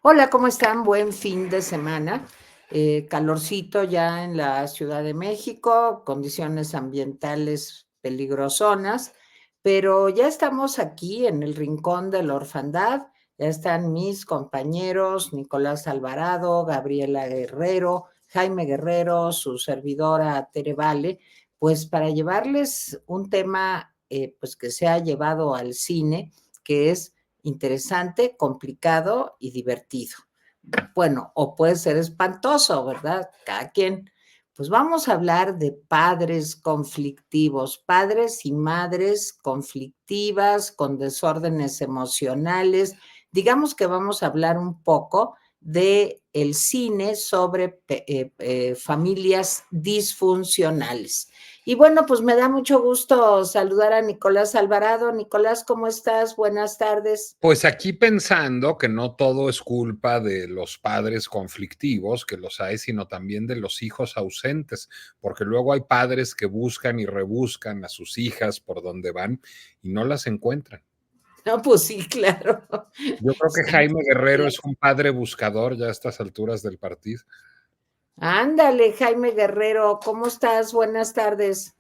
Hola, ¿cómo están? Buen fin de semana. Calorcito ya en la Ciudad de México, condiciones ambientales peligrosonas, pero ya estamos aquí en el rincón de la orfandad. Ya están mis compañeros Nicolás Alvarado, Gabriela Guerrero, Jaime Guerrero, su servidora Tere Vale, pues para llevarles un tema pues que se ha llevado al cine, que es interesante, complicado y divertido. Bueno, o puede ser espantoso, ¿verdad? Cada quien. Pues vamos a hablar de padres conflictivos, padres y madres conflictivas, con desórdenes emocionales. Digamos que vamos a hablar un poco de el cine sobre familias disfuncionales. Y bueno, pues me da mucho gusto saludar a Nicolás Alvarado. Nicolás, ¿cómo estás? Buenas tardes. Pues aquí pensando que no todo es culpa de los padres conflictivos, que los hay, sino también de los hijos ausentes, porque luego hay padres que buscan y rebuscan a sus hijas por donde van y no las encuentran. No, pues sí, claro. Yo creo que Sí, Jaime Guerrero es un padre buscador ya a estas alturas del partido. ándale, Jaime Guerrero, ¿cómo estás? Buenas tardes.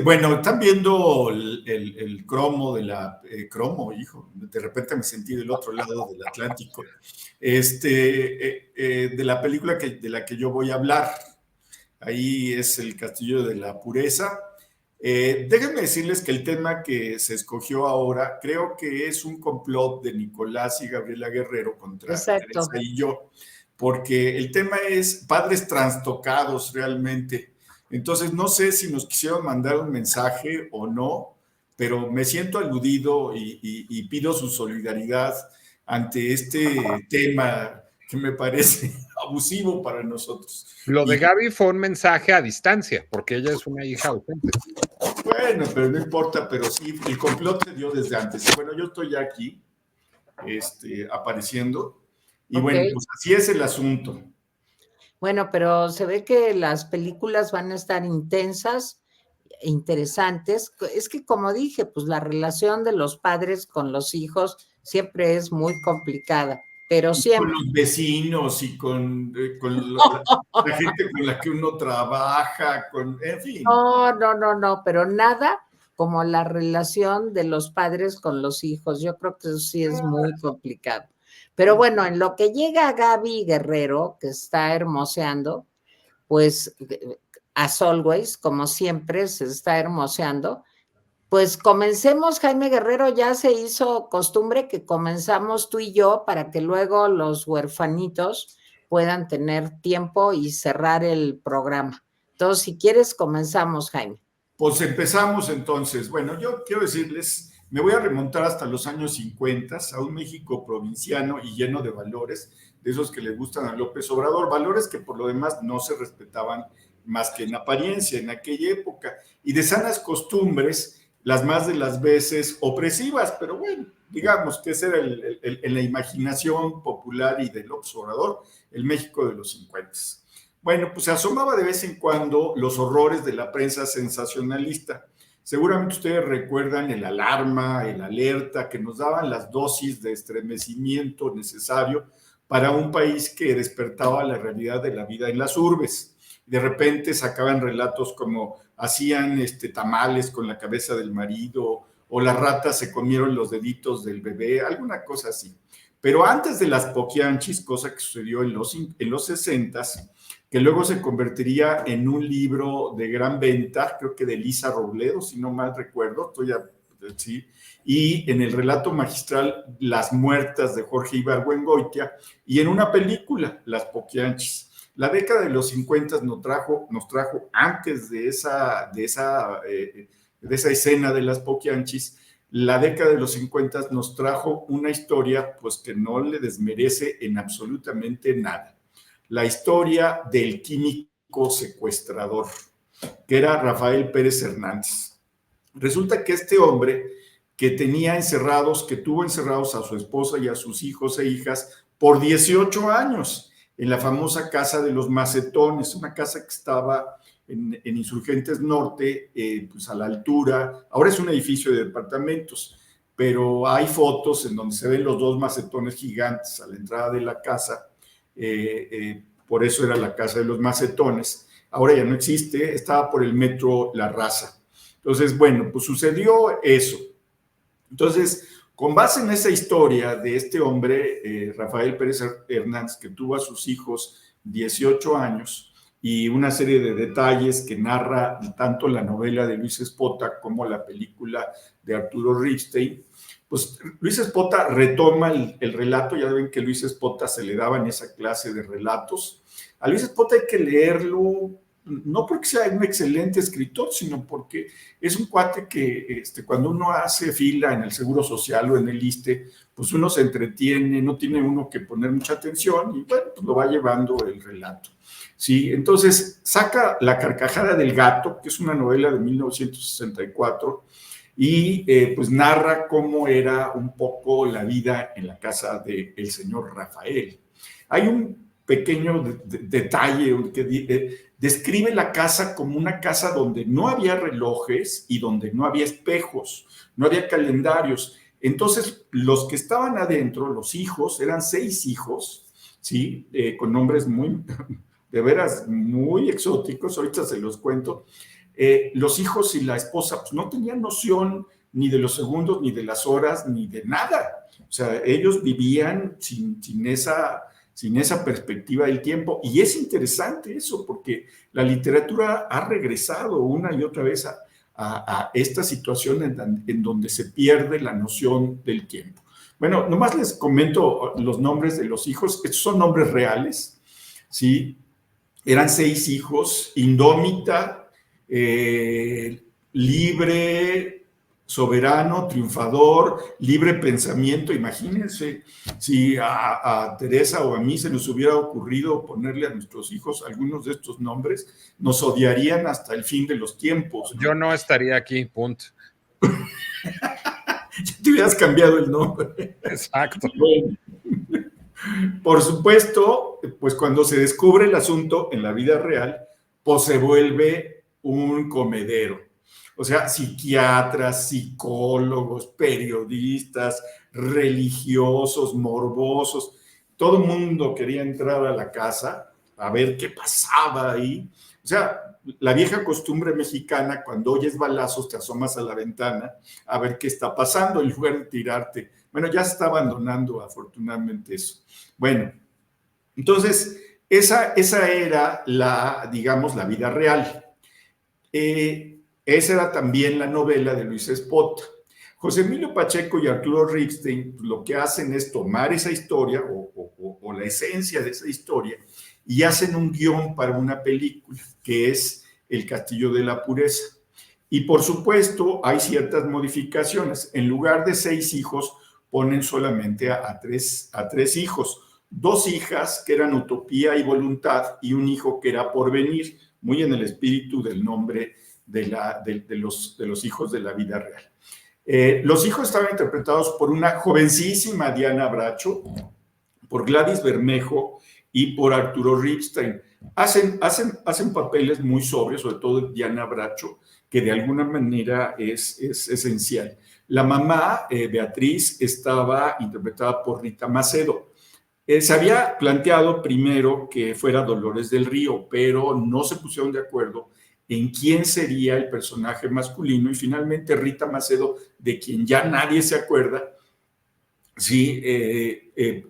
Bueno, están viendo el cromo de la cromo, hijo, de repente me sentí del otro lado del Atlántico, de la película de la que yo voy a hablar. Ahí es el Castillo de la Pureza. Déjenme decirles que el tema que se escogió ahora creo que es un complot de Nicolás y Gabriela Guerrero contra Exacto. Teresa y yo, porque el tema es padres trastocados realmente. Entonces, no sé si nos quisieron mandar un mensaje o no, pero me siento aludido y pido su solidaridad ante este tema que me parece abusivo para nosotros. Lo de Y Gaby fue un mensaje a distancia, porque ella es una hija ausente. bueno, pero no importa, pero sí, el complot se dio desde antes. Bueno, yo estoy ya aquí, apareciendo, y Ok. bueno, pues así es el asunto. Bueno, pero se ve que las películas van a estar intensas, interesantes. Es que como dije, pues la relación de los padres con los hijos siempre es muy complicada, pero Y con siempre. los vecinos y con la gente con la que uno trabaja, en fin. No, no, no, no, pero nada como la relación de los padres con los hijos. Yo creo que eso sí es muy complicado. Pero bueno, en lo que llega Gaby Guerrero, que está hermoseando, pues as always, como siempre, se está hermoseando. Pues comencemos, Jaime Guerrero, ya se hizo costumbre que comenzamos tú y yo para que luego los huerfanitos puedan tener tiempo y cerrar el programa. Entonces, si quieres, comenzamos, Jaime. Pues empezamos entonces. Bueno, yo quiero decirles, me voy a remontar hasta los años 50, a un México provinciano y lleno de valores, de esos que le gustan a López Obrador, valores que por lo demás no se respetaban más que en apariencia en aquella época, y de sanas costumbres, las más de las veces opresivas, pero bueno, digamos que ese era en la imaginación popular y de López Obrador, el México de los 50. Bueno, pues se asomaba de vez en cuando los horrores de la prensa sensacionalista. Seguramente ustedes recuerdan el alarma, el alerta que nos daban las dosis de estremecimiento necesario para un país que despertaba la realidad de la vida en las urbes. De repente sacaban relatos como hacían tamales con la cabeza del marido o las ratas se comieron los deditos del bebé, alguna cosa así. Pero antes de las poquianchis, cosa que sucedió en los 60s, que luego se convertiría en un libro de gran venta, creo que de Elisa Robledo, si no mal recuerdo, sí, y en el relato magistral Las Muertas de Jorge Ibargüengoitia, y en una película, Las Poquianchis. La década de los 50 nos trajo antes de esa escena de Las Poquianchis, la década de los 50 nos trajo una historia pues que no le desmerece en absolutamente nada. La historia del químico secuestrador, que era Rafael Pérez Hernández. Resulta que este hombre que tuvo encerrados a su esposa y a sus hijos e hijas por 18 años en la famosa Casa de los Macetones, una casa que estaba Insurgentes Norte, pues a la altura, ahora es un edificio de departamentos, pero hay fotos en donde se ven los dos macetones gigantes a la entrada de la casa, por eso era la casa de los macetones. Ahora ya no existe, estaba por el metro La Raza. Entonces, bueno, pues sucedió eso. Entonces, con base en esa historia de este hombre, Rafael Pérez Hernández, que tuvo a sus hijos 18 años, y una serie de detalles que narra tanto la novela de Luis Espota como la película de Arturo Ripstein, pues Luis Espota retoma el relato. Ya ven que Luis Espota se le daban esa clase de relatos. A Luis Espota hay que leerlo, no porque sea un excelente escritor, sino porque es un cuate que cuando uno hace fila en el Seguro Social o en el ISSSTE, pues uno se entretiene, no tiene uno que poner mucha atención y bueno, pues lo va llevando el relato. Sí, entonces saca La carcajada del gato, que es una novela de 1964, y pues narra cómo era un poco la vida en la casa del señor Rafael. Hay un pequeño detalle que describe la casa como una casa donde no había relojes y donde no había espejos, no había calendarios. Entonces, los que estaban adentro, los hijos, eran 6 hijos, ¿sí? Con nombres muy, de veras, muy exóticos, ahorita se los cuento. Los hijos y la esposa pues, no tenían noción ni de los segundos, ni de las horas, ni de nada. O sea, ellos vivían sin esa perspectiva del tiempo. Y es interesante eso, porque la literatura ha regresado una y otra vez a esta situación en donde se pierde la noción del tiempo. Bueno, nomás les comento los nombres de los hijos. Estos son nombres reales, ¿sí? Eran 6 hijos: Indómita, Libre, Soberano, Triunfador, Libre Pensamiento. Imagínense si a Teresa o a mí se nos hubiera ocurrido ponerle a nuestros hijos algunos de estos nombres, nos odiarían hasta el fin de los tiempos, ¿no? Yo no estaría aquí, punto. Te hubieras cambiado el nombre. Exacto. Bueno, por supuesto, pues cuando se descubre el asunto en la vida real, pues se vuelve un comedero. O sea, psiquiatras, psicólogos, periodistas, religiosos, morbosos, todo el mundo quería entrar a la casa a ver qué pasaba ahí. O sea, la vieja costumbre mexicana, cuando oyes balazos, te asomas a la ventana a ver qué está pasando en lugar de tirarte. Bueno, ya se está abandonando afortunadamente eso. Bueno, entonces, esa era digamos, la vida real. Esa era también la novela de Luis Espota. José Emilio Pacheco y Arturo Ripstein lo que hacen es tomar esa historia o la esencia de esa historia y hacen un guión para una película que es El Castillo de la Pureza. Y por supuesto hay ciertas modificaciones. En lugar de 6 hijos, ponen solamente a tres hijos. 2 hijas que eran Utopía y Voluntad y un hijo que era Porvenir, muy en el espíritu del nombre de los hijos de la vida real. Los hijos estaban interpretados por una jovencísima Diana Bracho, por Gladys Bermejo y por Arturo Ripstein. Hacen papeles muy sobrios, sobre todo Diana Bracho, que de alguna manera es esencial. La mamá, Beatriz, estaba interpretada por Rita Macedo. Se había planteado primero que fuera Dolores del Río, pero no se pusieron de acuerdo en quién sería el personaje masculino y finalmente Rita Macedo, de quien ya nadie se acuerda, sí,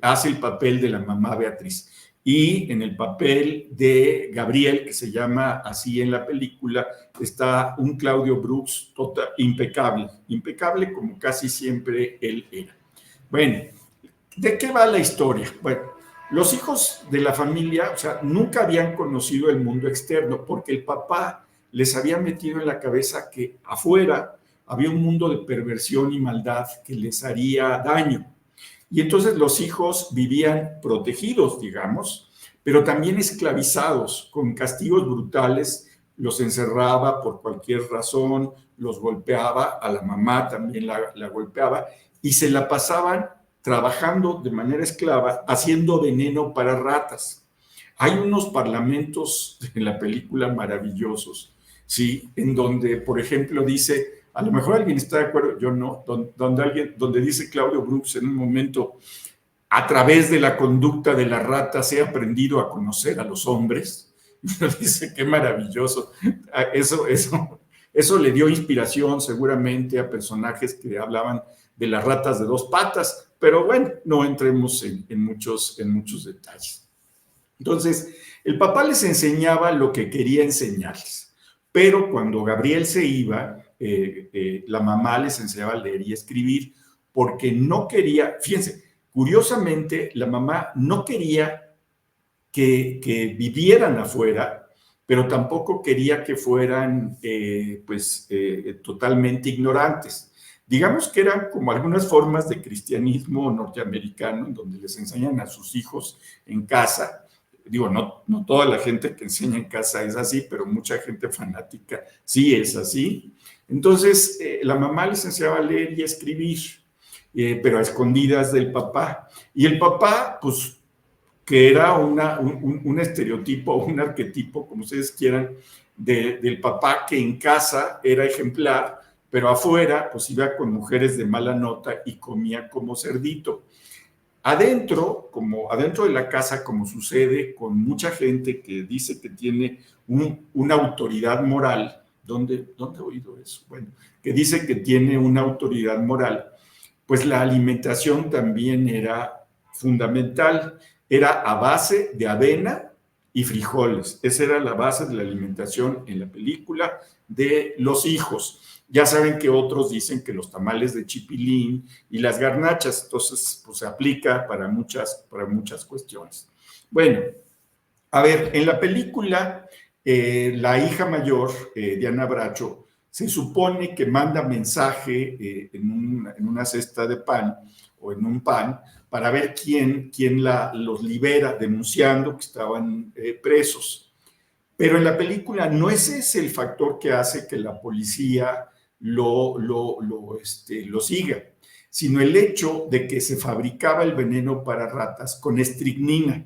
hace el papel de la mamá Beatriz. Y en el papel de Gabriel, que se llama así en la película, está un Claudio Brooks impecable como casi siempre él era. Bueno, ¿de qué va la historia? Bueno, los hijos de la familia, o sea, nunca habían conocido el mundo externo porque el papá les había metido en la cabeza que afuera había un mundo de perversión y maldad que les haría daño. Y entonces los hijos vivían protegidos, digamos, pero también esclavizados, con castigos brutales. Los encerraba por cualquier razón, los golpeaba, a la mamá también la golpeaba, y se la pasaban trabajando de manera esclava, haciendo veneno para ratas. Hay unos parlamentos en la película maravillosos, ¿sí? En donde, por ejemplo, dice a lo mejor alguien está de acuerdo, yo no, donde dice Claudio Brooks en un momento, a través de la conducta de las ratas he aprendido a conocer a los hombres. Dice, qué maravilloso. Eso le dio inspiración seguramente a personajes que hablaban de las ratas de 2 patas, pero bueno, no entremos en muchos detalles. Entonces, el papá les enseñaba lo que quería enseñarles, pero cuando Gabriel se iba, la mamá les enseñaba a leer y escribir, porque no quería, fíjense, curiosamente, la mamá no quería que vivieran afuera, pero tampoco quería que fueran totalmente ignorantes. Digamos que eran como algunas formas de cristianismo norteamericano, en donde les enseñan a sus hijos en casa. Digo, no toda la gente que enseña en casa es así, pero mucha gente fanática sí es así. Entonces, la mamá les enseñaba a leer y a escribir, pero a escondidas del papá. Y el papá, pues, que era un estereotipo, un arquetipo, como ustedes quieran, del papá que en casa era ejemplar, pero afuera pues iba con mujeres de mala nota y comía como cerdito. Adentro de la casa, como sucede con mucha gente que dice que tiene una autoridad moral, ¿dónde he oído eso? Bueno, que dice que tiene una autoridad moral, pues la alimentación también era fundamental. Era a base de avena y frijoles. Esa era la base de la alimentación en la película de los hijos. Ya saben que otros dicen que los tamales de chipilín y las garnachas, entonces pues se aplica para muchas cuestiones. Bueno, a ver, en la película, la hija mayor, Diana Bracho, se supone que manda mensaje en una cesta de pan o en un pan para ver quién los libera, denunciando que estaban presos. Pero en la película no es ese el factor que hace que la policía lo siga, sino el hecho de que se fabricaba el veneno para ratas con estricnina.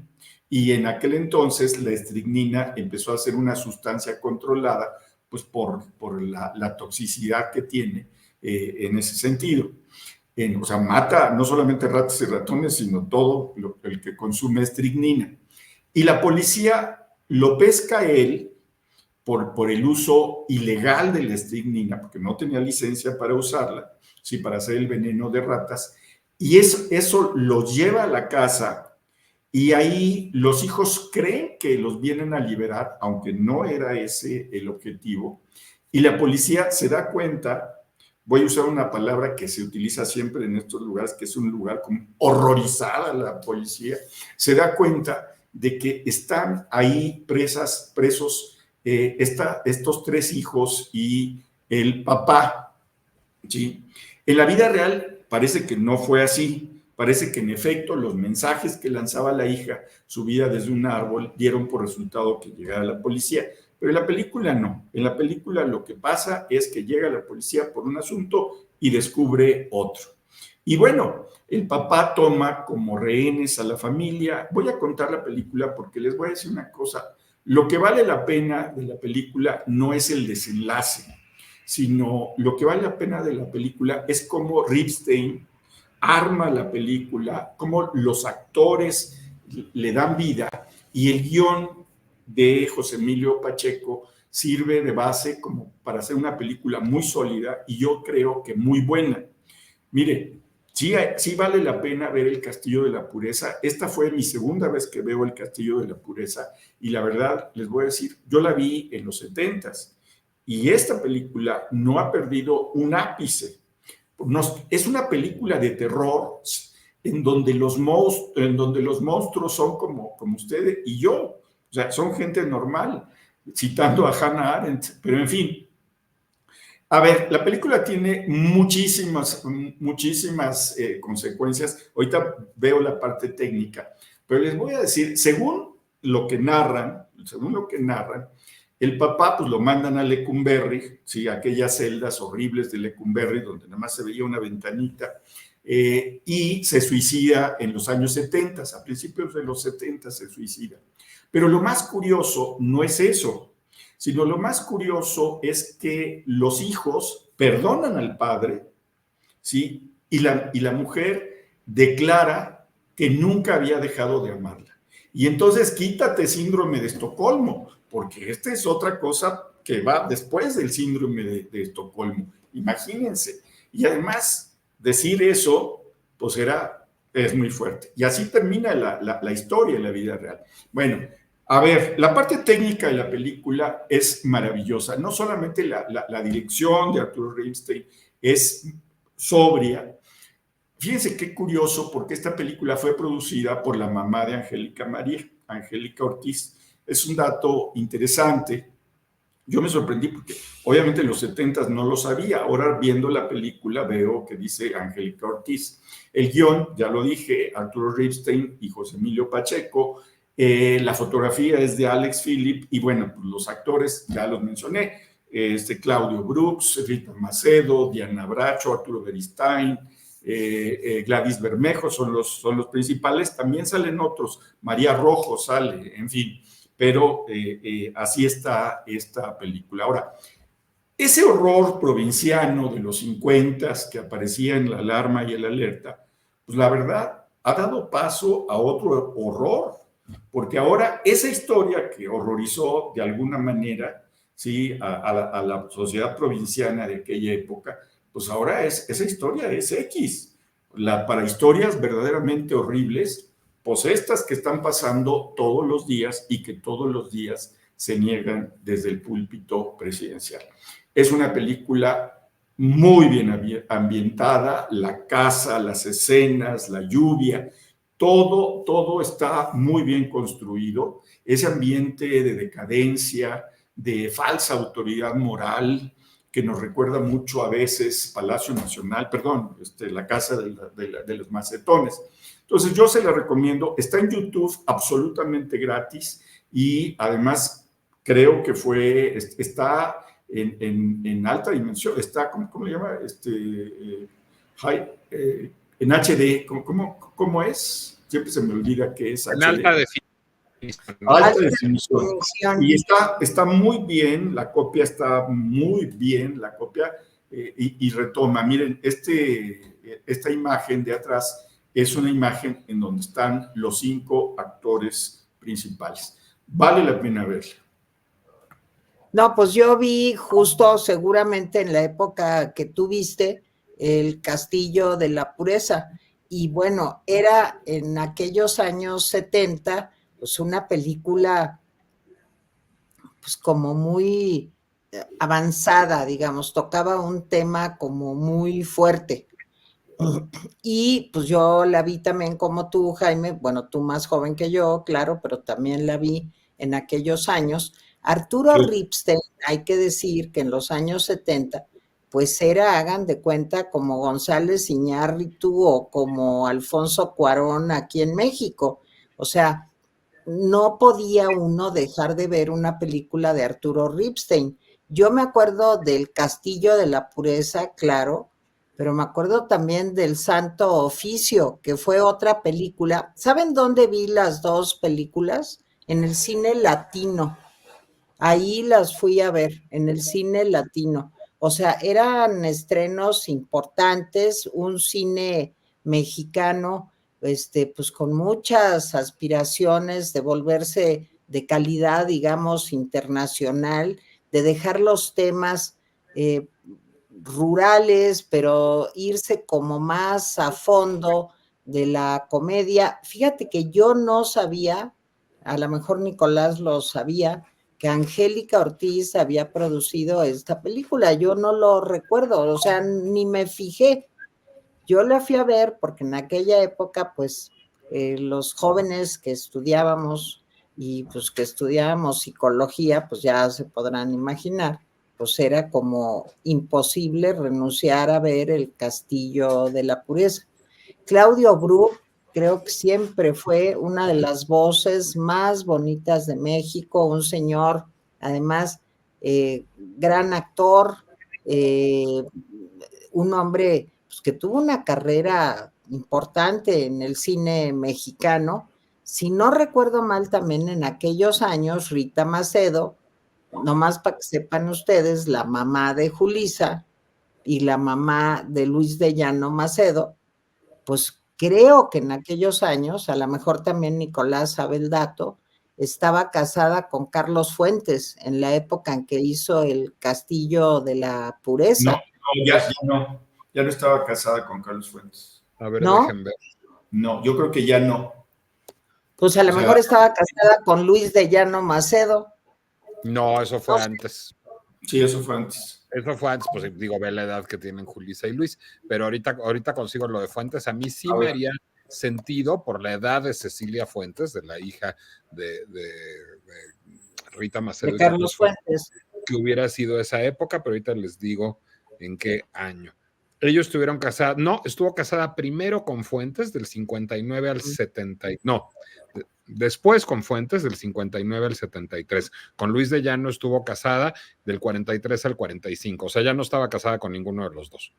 Y en aquel entonces la estricnina empezó a ser una sustancia controlada pues por la toxicidad que tiene en ese sentido. O sea, mata no solamente ratas y ratones, sino todo el que consume estricnina. Y la policía lo pesca él por el uso ilegal de la estricnina, porque no tenía licencia para usarla, sí, para hacer el veneno de ratas, y eso los lleva a la casa, y ahí los hijos creen que los vienen a liberar, aunque no era ese el objetivo, y la policía se da cuenta. Voy a usar una palabra que se utiliza siempre en estos lugares, que es un lugar como horrorizada la policía, se da cuenta de que están ahí presos estos 3 hijos y el papá, ¿sí? En la vida real parece que no fue así, parece que en efecto los mensajes que lanzaba la hija subida desde un árbol dieron por resultado que llegara la policía. Pero en la película no. En la película lo que pasa es que llega la policía por un asunto y descubre otro. Y bueno, el papá toma como rehenes a la familia. Voy a contar la película porque les voy a decir una cosa. Lo que vale la pena de la película no es el desenlace, sino lo que vale la pena de la película es cómo Ripstein arma la película, cómo los actores le dan vida y el guión de José Emilio Pacheco sirve de base como para hacer una película muy sólida y yo creo que muy buena. Mire, sí vale la pena ver El Castillo de la Pureza. Esta fue mi segunda vez que veo El Castillo de la Pureza y la verdad les voy a decir, yo la vi en los 70s y esta película no ha perdido un ápice. Es una película de terror en donde los monstruos son como ustedes y yo. O sea, son gente normal, citando a Hannah Arendt, pero en fin. A ver, la película tiene muchísimas consecuencias. Ahorita veo la parte técnica, pero les voy a decir, según lo que narran, el papá pues lo mandan a Lecumberri, ¿sí? Aquellas celdas horribles de Lecumberri donde nada más se veía una ventanita, y se suicida en los años 70, a principios de los 70 se suicida. Pero lo más curioso no es eso, sino lo más curioso es que los hijos perdonan al padre, ¿sí? Y la mujer declara que nunca había dejado de amarla. Y entonces quítate síndrome de Estocolmo, porque esta es otra cosa que va después del síndrome de Estocolmo. Imagínense. Y además, decir eso, pues es muy fuerte. Y así termina la historia en la vida real. Bueno, a ver, la parte técnica de la película es maravillosa. No solamente la dirección de Arturo Ripstein es sobria. Fíjense qué curioso, porque esta película fue producida por la mamá de Angélica María, Angélica Ortiz. Es un dato interesante. Yo me sorprendí porque obviamente en los 70 no lo sabía. Ahora viendo la película veo que dice Angélica Ortiz. El guión, ya lo dije, Arturo Ripstein y José Emilio Pacheco. La fotografía es de Alex Philipp y bueno, pues los actores ya los mencioné. Claudio Brooks, Rita Macedo, Diana Bracho, Arturo Beristain, Gladys Bermejo son los principales. También salen otros, María Rojo sale, en fin. Pero así está esta película. Ahora, ese horror provinciano de los 50 que aparecía en La Alarma y El Alerta, pues la verdad ha dado paso a otro horror, porque ahora esa historia que horrorizó de alguna manera, ¿sí? a la sociedad provinciana de aquella época, pues ahora esa historia es X. Para historias verdaderamente horribles, pues estas que están pasando todos los días y que todos los días se niegan desde el púlpito presidencial. Es una película muy bien ambientada, la casa, las escenas, la lluvia, todo está muy bien construido. Ese ambiente de decadencia, de falsa autoridad moral, que nos recuerda mucho a veces Palacio Nacional, perdón, la casa de los macetones. Entonces yo se la recomiendo, está en YouTube absolutamente gratis y además creo que está en alta dimensión, está, ¿cómo le llama? En HD, ¿cómo es? Siempre se me olvida que es En HD. alta definición. Alta definición. Y está muy bien, la copia está muy bien, la copia, y retoma, miren, esta imagen de atrás es una imagen en donde están los 5 actores principales. Vale la pena verla. No, pues yo vi justo seguramente en la época que tú viste El Castillo de la Pureza. Y bueno, era en aquellos años 70, pues una película pues como muy avanzada, digamos, tocaba un tema como muy fuerte. Y pues yo la vi también como tú, Jaime, bueno, tú más joven que yo, claro, pero también la vi en aquellos años. Arturo Ripstein, hay que decir que en los años 70, pues era, hagan de cuenta, como González Iñárritu o como Alfonso Cuarón aquí en México. O sea, no podía uno dejar de ver una película de Arturo Ripstein. Yo me acuerdo del Castillo de la Pureza, claro, pero me acuerdo también del Santo Oficio, que fue otra película. ¿Saben dónde vi las dos películas? En el cine latino. Ahí las fui a ver, en el cine latino. O sea, eran estrenos importantes, un cine mexicano, pues con muchas aspiraciones de volverse de calidad, digamos, internacional, de dejar los temas rurales, pero irse como más a fondo de la comedia. Fíjate que yo no sabía, a lo mejor Nicolás lo sabía, que Angélica Ortiz había producido esta película. Yo no lo recuerdo, o sea, ni me fijé. Yo la fui a ver porque en aquella época, pues, los jóvenes que estudiábamos y pues que estudiábamos psicología, pues ya se podrán imaginar, pues era como imposible renunciar a ver El Castillo de la Pureza. Claudio Bru creo que siempre fue una de las voces más bonitas de México, un señor, además, gran actor, un hombre pues, que tuvo una carrera importante en el cine mexicano. Si no recuerdo mal, también en aquellos años, Rita Macedo, nomás para que sepan ustedes, la mamá de Julisa, y la mamá de Luis de Llano Macedo, pues creo que en aquellos años, a lo mejor también Nicolás sabe el dato, estaba casada con Carlos Fuentes en la época en que hizo el Castillo de la No, Pureza, no, ya no estaba casada con Carlos Fuentes. A ver, ¿no? dejen ver. No, yo creo que ya no. Pues a lo O sea, mejor estaba casada con Luis de Llano Macedo. No, eso fue No sé. antes. sí, eso fue antes. Eso fue antes, pues digo, ve la edad que tienen Julisa y Luis, pero ahorita consigo lo de Fuentes. A mí sí A me ver. haría sentido por la edad de Cecilia Fuentes, de la hija de Rita Macedo De y Carlos Carlos Fuentes, Fuentes. que hubiera sido esa época, pero ahorita les digo en qué año. Ellos estuvieron casados, no, estuvo casada primero con Fuentes del 59 al 70, no, después con Fuentes del 59 al 73. Con Luis de Llano estuvo casada del 43 al 45, o sea, ya no estaba casada con ninguno de los dos.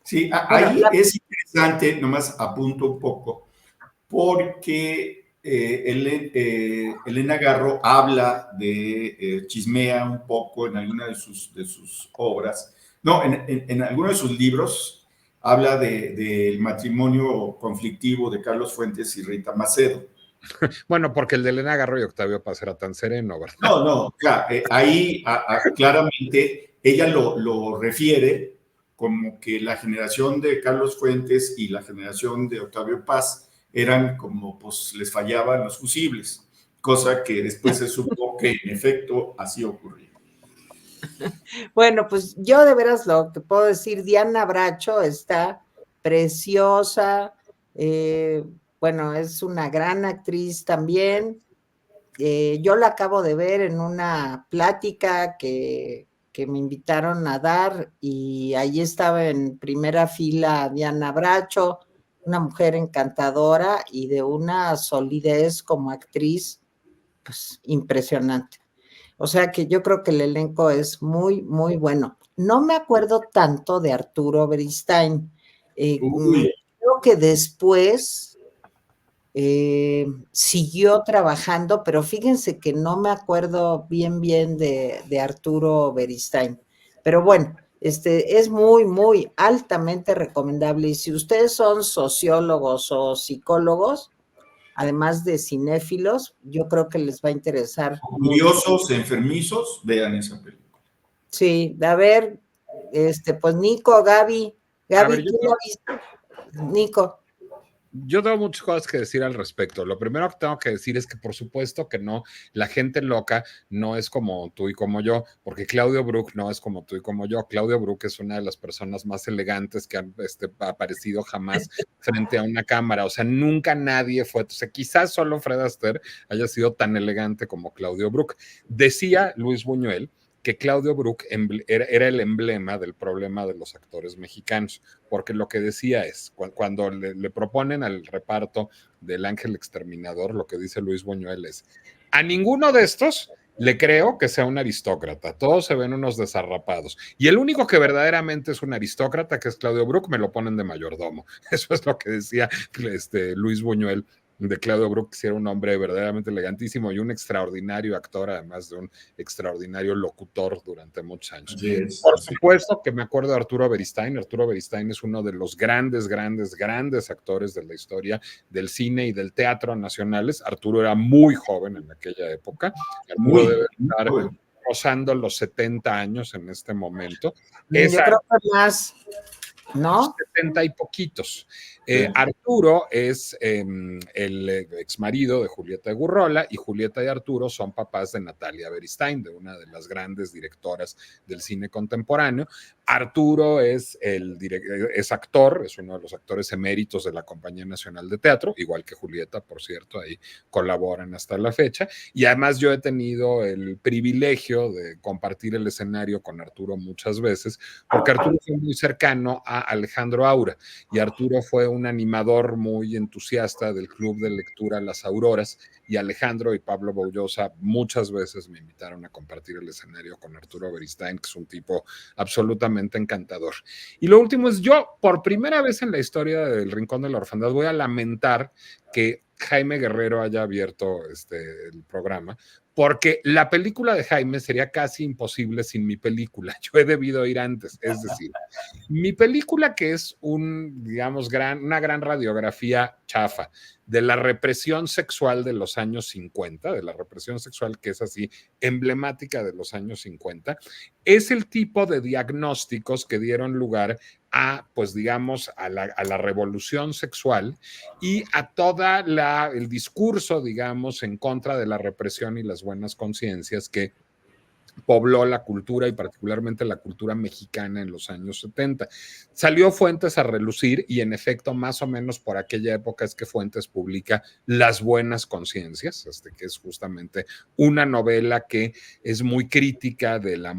Sí, Bueno, ahí es interesante, nomás apunto un poco, porque Elena Garro habla chismea un poco en alguna de sus obras, no, en alguno de sus libros habla del matrimonio conflictivo de Carlos Fuentes y Rita Macedo. Bueno, porque el de Elena Garro y Octavio Paz era tan sereno, ¿verdad? No, claro, ahí claramente ella lo refiere como que la generación de Carlos Fuentes y la generación de Octavio Paz eran como, pues, les fallaban los fusibles, cosa que después se supo que en efecto así ocurría. bueno, pues yo de veras lo que puedo decir, Diana Bracho está preciosa, bueno, es una gran actriz también. Yo la acabo de ver en una plática que me invitaron a dar y ahí estaba en primera fila Diana Bracho, una mujer encantadora y de una solidez como actriz, pues impresionante. O sea que yo creo que el elenco es muy, muy bueno. No me acuerdo tanto de Arturo Beristain. Uy, Creo que después siguió trabajando, pero fíjense que no me acuerdo bien de Arturo Beristain. Pero bueno, es muy, muy altamente recomendable. Y si ustedes son sociólogos o psicólogos, además de cinéfilos, yo creo que les va a interesar mucho. curiosos, enfermizos, vean esa película. Sí, a ver, pues Nico, Gaby, A ver, Gaby, ¿tú la viste? Nico. yo tengo muchas cosas que decir al respecto. Lo primero que tengo que decir es que por supuesto que no, la gente loca no es como tú y como yo, porque Claudio Brook no es como tú y como yo. Claudio Brook es una de las personas más elegantes que han aparecido jamás frente a una cámara. O sea, nunca nadie fue, o sea, quizás solo Fred Astaire haya sido tan elegante como Claudio Brook. Decía Luis Buñuel que Claudio Brook era el emblema del problema de los actores mexicanos, porque lo que decía es, cuando le proponen al reparto del Ángel Exterminador, lo que dice Luis Buñuel es, a ninguno de estos le creo que sea un aristócrata, todos se ven unos desarrapados, y el único que verdaderamente es un aristócrata, que es Claudio Brook, me lo ponen de mayordomo. Eso es lo que decía Luis Buñuel de Claudio Brook, que era un hombre verdaderamente elegantísimo y un extraordinario actor, además de un extraordinario locutor durante muchos años. Por supuesto que me acuerdo de Arturo Beristain. Arturo Beristain es uno de los grandes actores de la historia del cine y del teatro nacionales. Arturo era muy joven en aquella época. Arturo debe estar rozando los 70 años en este momento. Yo creo que más, ¿no? 70 y poquitos. Arturo es el ex marido de Julieta de Gurrola y Julieta y Arturo son papás de Natalia Beristain, de una de las grandes directoras del cine contemporáneo. Arturo es actor, es uno de los actores eméritos de la Compañía Nacional de Teatro, igual que Julieta, por cierto, ahí colaboran hasta la fecha. Y además yo he tenido el privilegio de compartir el escenario con Arturo muchas veces, porque Arturo fue muy cercano a Alejandro Aura y Arturo fue un animador muy entusiasta del club de lectura Las Auroras y Alejandro y Pablo Boullosa muchas veces me invitaron a compartir el escenario con Arturo Beristain, que es un tipo absolutamente encantador. Y lo último es yo, por primera vez en la historia del Rincón de la Orfandad, voy a lamentar que Jaime Guerrero haya abierto el programa, porque la película de Jaime sería casi imposible sin mi película. Yo he debido ir antes, es decir, mi película, que es digamos, una gran radiografía chafa de la represión sexual de los años 50, de la represión sexual que es así emblemática de los años 50, es el tipo de diagnósticos que dieron lugar a, pues digamos, a la revolución sexual y a toda el discurso, digamos, en contra de la represión y las buenas conciencias que pobló la cultura y particularmente la cultura mexicana en los años 70. Salió Fuentes a relucir y en efecto más o menos por aquella época es que Fuentes publica Las Buenas Conciencias, que es justamente una novela que es muy crítica de la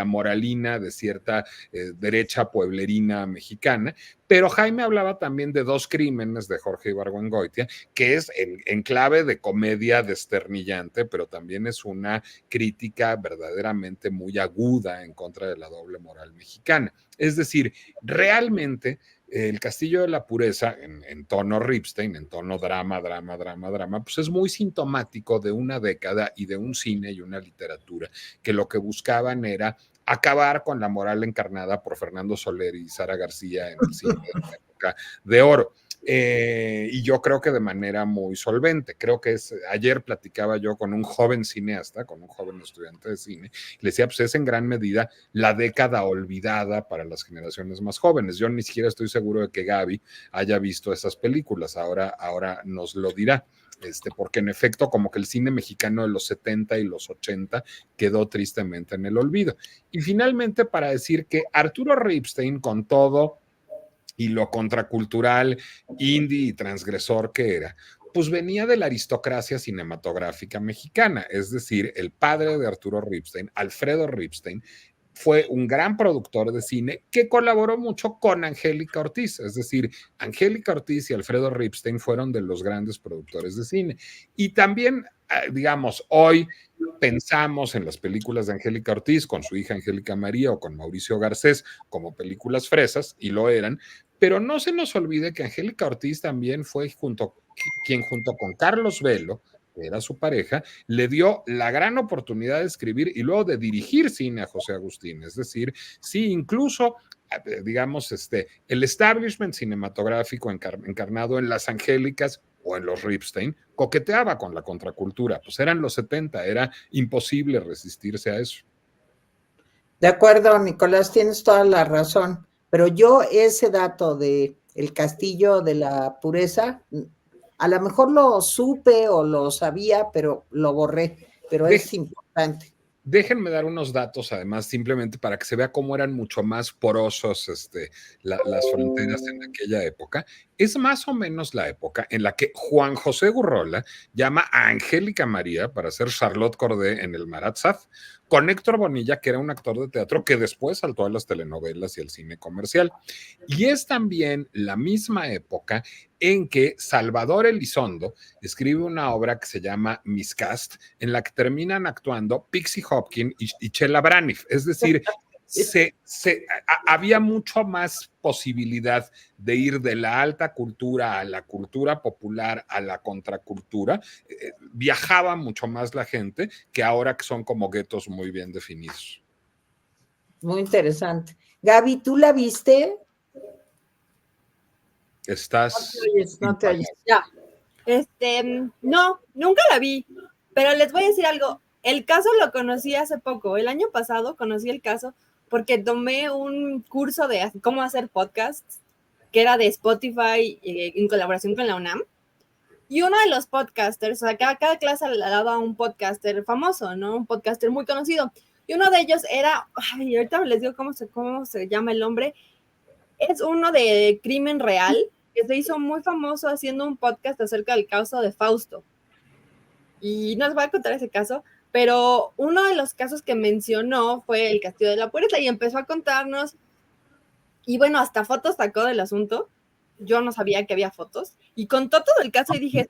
moralina de cierta derecha pueblerina mexicana, pero Jaime hablaba también de Dos Crímenes de Jorge Ibargüengoitia, que es en clave de comedia desternillante, pero también es una crítica verdaderamente muy aguda en contra de la doble moral mexicana. Es decir, realmente El Castillo de la Pureza, en tono Ripstein, en tono drama, pues es muy sintomático de una década y de un cine y una literatura que lo que buscaban era acabar con la moral encarnada por Fernando Soler y Sara García en el cine de la época de oro. Y yo creo que de manera muy solvente. Creo que ayer platicaba yo con un joven cineasta, con un joven estudiante de cine, y le decía, pues es en gran medida la década olvidada para las generaciones más jóvenes. Yo ni siquiera estoy seguro de que Gaby haya visto esas películas, ahora nos lo dirá. Porque en efecto como que el cine mexicano de los 70 y los 80 quedó tristemente en el olvido. Y finalmente para decir que Arturo Ripstein, con todo y lo contracultural, indie y transgresor que era, pues venía de la aristocracia cinematográfica mexicana, es decir, el padre de Arturo Ripstein, Alfredo Ripstein, fue un gran productor de cine que colaboró mucho con Angélica Ortiz, es decir, Angélica Ortiz y Alfredo Ripstein fueron de los grandes productores de cine. Y también, digamos, hoy pensamos en las películas de Angélica Ortiz con su hija Angélica María o con Mauricio Garcés como películas fresas, y lo eran, pero no se nos olvide que Angélica Ortiz también fue quien junto con Carlos Velo, que era su pareja, le dio la gran oportunidad de escribir y luego de dirigir cine a José Agustín. Es decir, sí, incluso, digamos, el establishment cinematográfico encarnado en las Angélicas o en los Ripstein coqueteaba con la contracultura. Pues eran los 70, era imposible resistirse a eso. De acuerdo, Nicolás, tienes toda la razón, pero yo ese dato de el Castillo de la Pureza, a lo mejor lo supe o lo sabía, pero lo borré, pero es importante. Déjenme dar unos datos, además, simplemente para que se vea cómo eran mucho más porosos las fronteras en aquella época. Es más o menos la época en la que Juan José Gurrola llama a Angélica María para ser Charlotte Corday en el Marat Saf, con Héctor Bonilla, que era un actor de teatro que después saltó a las telenovelas y al cine comercial. Y es también la misma época en que Salvador Elizondo escribe una obra que se llama Miscast, en la que terminan actuando Pixie Hopkins y Chela Braniff. Es decir, había mucho más posibilidad de ir de la alta cultura a la cultura popular, a la contracultura. Viajaba mucho más la gente que ahora que son como guetos muy bien definidos. Muy interesante. Gaby, ¿tú la viste? Estás... No te oyes. Ya. No, nunca la vi, pero les voy a decir algo. El caso lo conocí hace poco. El año pasado conocí el caso porque tomé un curso de cómo hacer podcasts, que era de Spotify en colaboración con la UNAM. Y uno de los podcasters, o sea, cada clase le daba un podcaster famoso, ¿no? Un podcaster muy conocido. Y uno de ellos era, ahorita les digo cómo se llama el hombre, es uno de Crimen Real, que se hizo muy famoso haciendo un podcast acerca del caso de Fausto. Y no les voy a contar ese caso, pero uno de los casos que mencionó fue el Castillo de la Pureza y empezó a contarnos, y bueno, hasta fotos sacó del asunto. Yo no sabía que había fotos, y contó todo el caso y dije,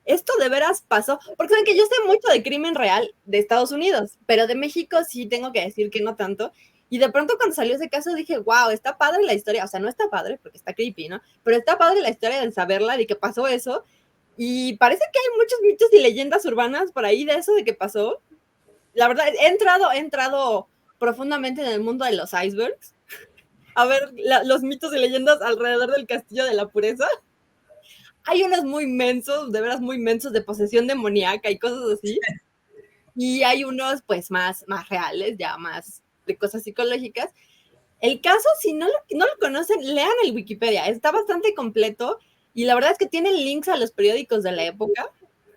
esto de veras pasó, porque saben que yo sé mucho de crimen real de Estados Unidos, pero de México sí tengo que decir que no tanto. Y de pronto cuando salió ese caso dije, wow, está padre la historia, o sea, no está padre porque está creepy, ¿no? Pero está padre la historia de saberla, de que pasó eso. Y parece que hay muchos mitos y leyendas urbanas por ahí de eso, de que pasó. La verdad, he entrado profundamente en el mundo de los icebergs a ver los mitos y leyendas alrededor del castillo de la pureza. Hay unos muy mensos, de veras muy mensos, de posesión demoníaca y cosas así. Y hay unos, pues, más reales, ya más de cosas psicológicas. El caso, si no lo conocen, lean el Wikipedia. Está bastante completo y la verdad es que tienen links a los periódicos de la época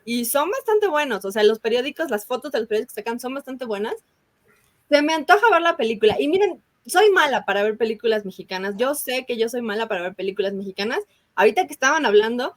y son bastante buenos. O sea, los periódicos, las fotos de los periódicos que sacan son bastante buenas. Se me antoja ver la película. Y miren, soy mala para ver películas mexicanas. Yo sé que yo soy mala para ver películas mexicanas. Ahorita que estaban hablando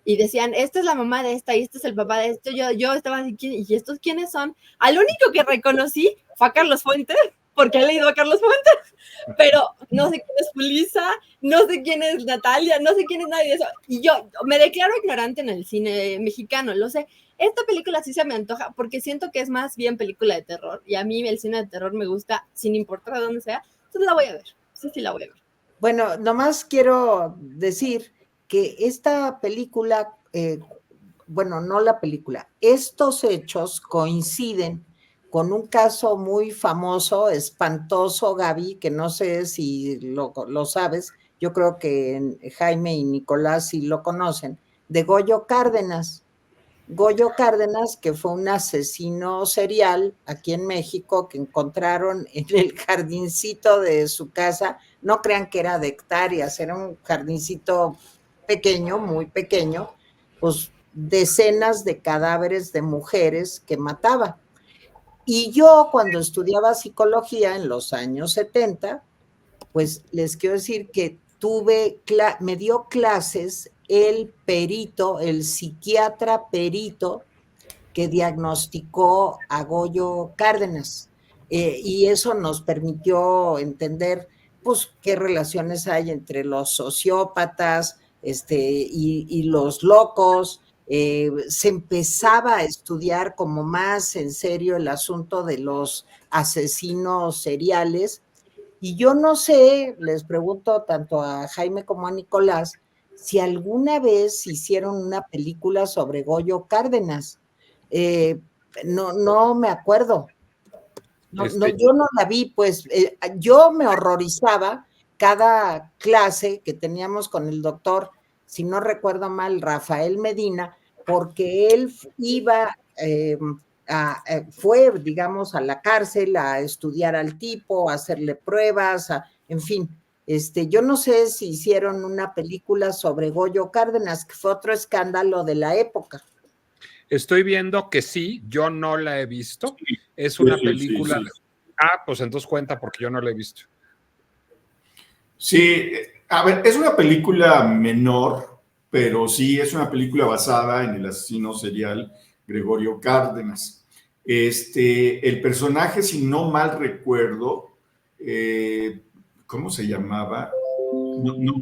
y decían, esta es la mamá de esta y este es el papá de esto, yo estaba así, ¿y estos quiénes son? Al único que reconocí fue a Carlos Fuentes, porque he leído a Carlos Fuentes, pero no sé quién es Julissa, no sé quién es Natalia, no sé quién es nadie de eso. Y yo me declaro ignorante en el cine mexicano, lo sé. Esta película sí se me antoja porque siento que es más bien película de terror y a mí el cine de terror me gusta sin importar de dónde sea, entonces la voy a ver, sí la voy a ver. Bueno, nomás quiero decir que esta película, bueno, no la película, estos hechos coinciden con un caso muy famoso, espantoso, Gaby, que no sé si lo sabes, yo creo que Jaime y Nicolás sí lo conocen, de Goyo Cárdenas. Goyo Cárdenas, que fue un asesino serial aquí en México, que encontraron en el jardincito de su casa. No crean que era de hectáreas, era un jardincito pequeño, muy pequeño, pues decenas de cadáveres de mujeres que mataba. Y yo, cuando estudiaba psicología en los años 70, pues les quiero decir que me dio clases el perito, el psiquiatra perito que diagnosticó a Goyo Cárdenas. Y eso nos permitió entender, pues, qué relaciones hay entre los sociópatas y los locos. Se empezaba a estudiar como más en serio el asunto de los asesinos seriales. Y yo no sé, les pregunto tanto a Jaime como a Nicolás, si alguna vez hicieron una película sobre Goyo Cárdenas. Eh, no me acuerdo. Yo no la vi, pues yo me horrorizaba cada clase que teníamos con el doctor, si no recuerdo mal, Rafael Medina, porque él iba, fue, digamos, a la cárcel a estudiar al tipo, a hacerle pruebas, en fin. Yo no sé si hicieron una película sobre Goyo Cárdenas, que fue otro escándalo de la época. Estoy viendo que sí, yo no la he visto. Es una película. Sí. Ah, pues entonces cuenta porque yo no la he visto. Sí, a ver, es una película menor, pero sí es una película basada en el asesino serial Gregorio Cárdenas. El personaje, si no mal recuerdo, ¿cómo se llamaba? No me acuerdo.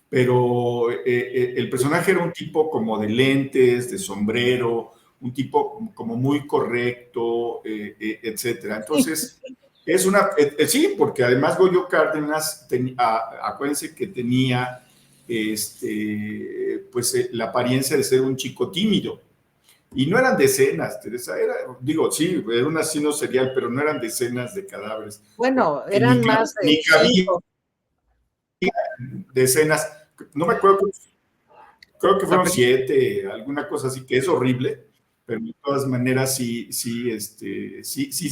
Pero el personaje era un tipo como de lentes, de sombrero, un tipo como muy correcto, etcétera. Entonces, es una, sí, porque además Goyo Cárdenas, acuérdense que tenía pues la apariencia de ser un chico tímido. Y no eran decenas, Teresa, digo, sí, era un asesino serial, pero no eran decenas de cadáveres. Bueno, eran más de ni cabía decenas, no me acuerdo, creo que fueron 7, alguna cosa así, que es horrible, pero de todas maneras sí se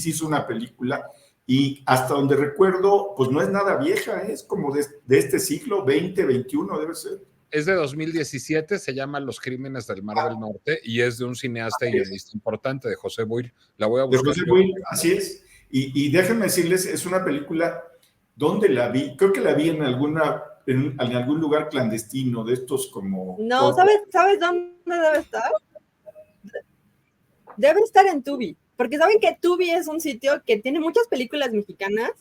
hizo una película y hasta donde recuerdo, pues no es nada vieja, es como de este siglo, 20, 21 debe ser. Es de 2017, se llama Los Crímenes del Mar del Norte y es de un cineasta y guionista importante, de José Boyle. La voy a buscar. De José Boyle, así es. Y déjenme decirles, es una película, ¿dónde la vi? Creo que la vi en algún lugar clandestino de estos como... No, ¿sabes dónde debe estar? Debe estar en Tubi, porque saben que Tubi es un sitio que tiene muchas películas mexicanas,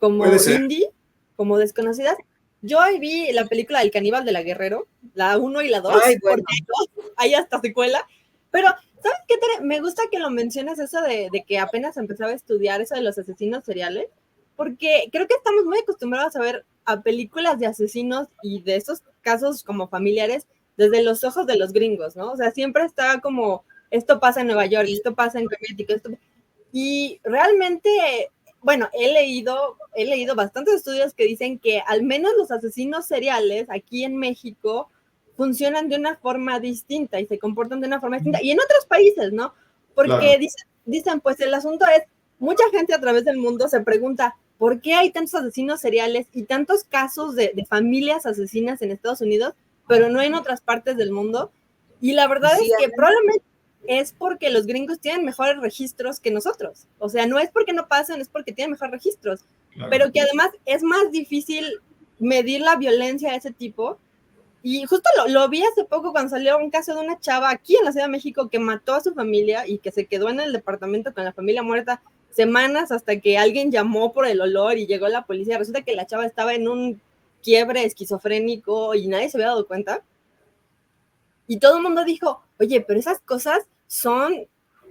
como indie, como desconocidas. Yo ahí vi la película del Caníbal de la Guerrero, la 1 y la 2, Ay, bueno. porque hay hasta secuela, pero ¿sabes qué? Me gusta que lo menciones eso de que apenas empezaba a estudiar eso de los asesinos seriales, porque creo que estamos muy acostumbrados a ver a películas de asesinos y de esos casos como familiares desde los ojos de los gringos, ¿no? O sea, siempre está como, esto pasa en Nueva York, esto pasa en Connecticut, y realmente, bueno, he leído bastantes estudios que dicen que al menos los asesinos seriales aquí en México funcionan de una forma distinta y se comportan de una forma distinta, y en otros países, ¿no? Porque claro, dicen, pues el asunto es, mucha gente a través del mundo se pregunta, ¿por qué hay tantos asesinos seriales y tantos casos de familias asesinas en Estados Unidos, pero no en otras partes del mundo? Y la verdad es que probablemente es porque los gringos tienen mejores registros que nosotros. O sea, no es porque no pasen, es porque tienen mejores registros. Claro. Pero que además es más difícil medir la violencia de ese tipo. Y justo lo vi hace poco cuando salió un caso de una chava aquí en la Ciudad de México que mató a su familia y que se quedó en el departamento con la familia muerta semanas hasta que alguien llamó por el olor y llegó la policía. Resulta que la chava estaba en un quiebre esquizofrénico y nadie se había dado cuenta. Y todo el mundo dijo, oye, pero esas cosas son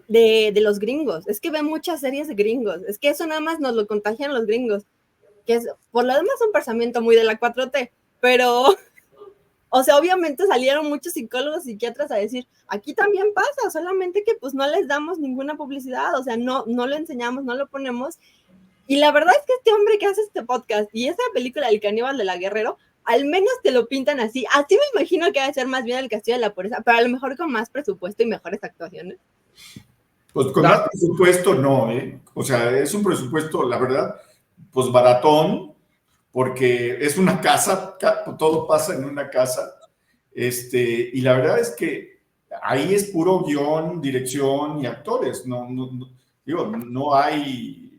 de los gringos. Es que ven muchas series de gringos. Es que eso nada más nos lo contagian los gringos. Que es, por lo demás, un pensamiento muy de la 4T. Pero, o sea, obviamente salieron muchos psicólogos, psiquiatras a decir, aquí también pasa, solamente que pues no les damos ninguna publicidad. O sea, no lo enseñamos, no lo ponemos. Y la verdad es que este hombre que hace este podcast y esa película El caníbal de la Guerrero, al menos te lo pintan así. Así me imagino que va a ser más bien El castillo de la pobreza, pero a lo mejor con más presupuesto y mejores actuaciones. Pues con más presupuesto no, O sea, es un presupuesto, la verdad, pues baratón, porque es una casa, todo pasa en una casa, y la verdad es que ahí es puro guión, dirección y actores, no hay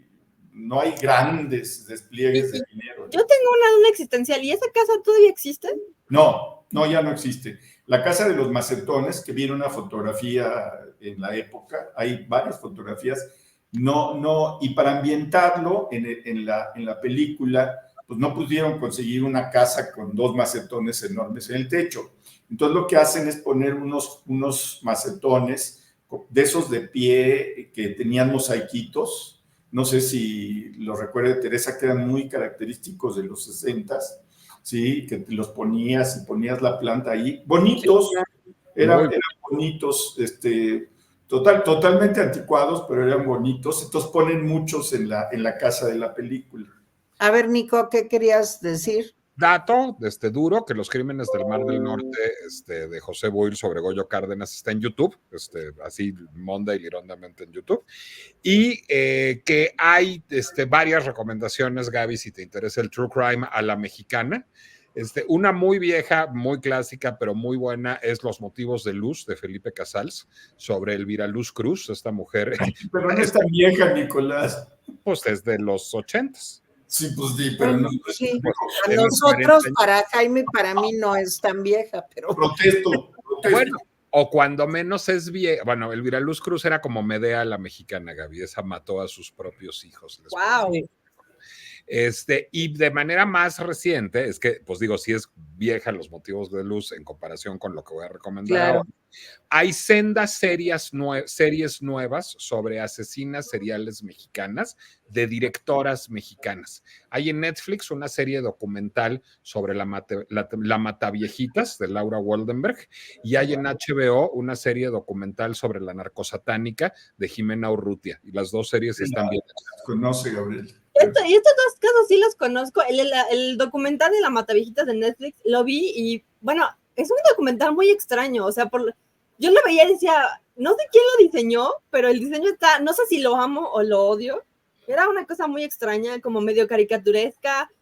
grandes despliegues de dinero. Yo tengo una duda existencial, ¿y esa casa todavía existe? No, ya no existe. La casa de los Macetones, que viene una fotografía en la época, hay varias fotografías, y para ambientarlo en la película, pues no pudieron conseguir una casa con 2 macetones enormes en el techo. Entonces lo que hacen es poner unos macetones de esos de pie que tenían mosaiquitos. No sé si lo recuerda Teresa, que eran muy característicos de los 60s, ¿sí? Que los ponías y ponías la planta ahí. Bonitos, eran bonitos, totalmente anticuados, pero eran bonitos. Entonces ponen muchos en la casa de la película. A ver, Nico, ¿qué querías decir? Dato duro, que Los crímenes del Mar del Norte de José Boyle sobre Goyo Cárdenas está en YouTube, así monda y lirondamente en YouTube, y que hay varias recomendaciones, Gaby, si te interesa el true crime a la mexicana. Una muy vieja, muy clásica, pero muy buena es Los motivos de luz, de Felipe Casals, sobre Elvira Luz Cruz, esta mujer. Pero no es tan vieja, Nicolás. Pues desde los 80s. Sí, pues sí, pero no. Sí. A nosotros, para Jaime, para mí no es tan vieja, pero. Protesto. Bueno, o cuando menos es vieja. Bueno, Elvira Luz Cruz era como Medea la mexicana, Gaby. Esa mató a sus propios hijos. ¡Wow! Y de manera más reciente, es que, pues digo, sí es vieja Los motivos de luz en comparación con lo que voy a recomendar ahora. Hay sendas series nuevas sobre asesinas seriales mexicanas de directoras mexicanas. Hay en Netflix una serie documental sobre la Mataviejitas de Laura Waldenberg y hay en HBO una serie documental sobre la narcosatánica de Jimena Urrutia. Y las dos series están bien. Conoce, Gabriel. Y estos 2 casos sí los conozco. El documental de la Mataviejitas de Netflix lo vi y, bueno, es un documental muy extraño. O sea, yo lo veía y decía, no sé quién lo diseñó, pero el diseño está, no sé si lo amo o lo odio. Era una cosa muy extraña, como medio caricaturesca,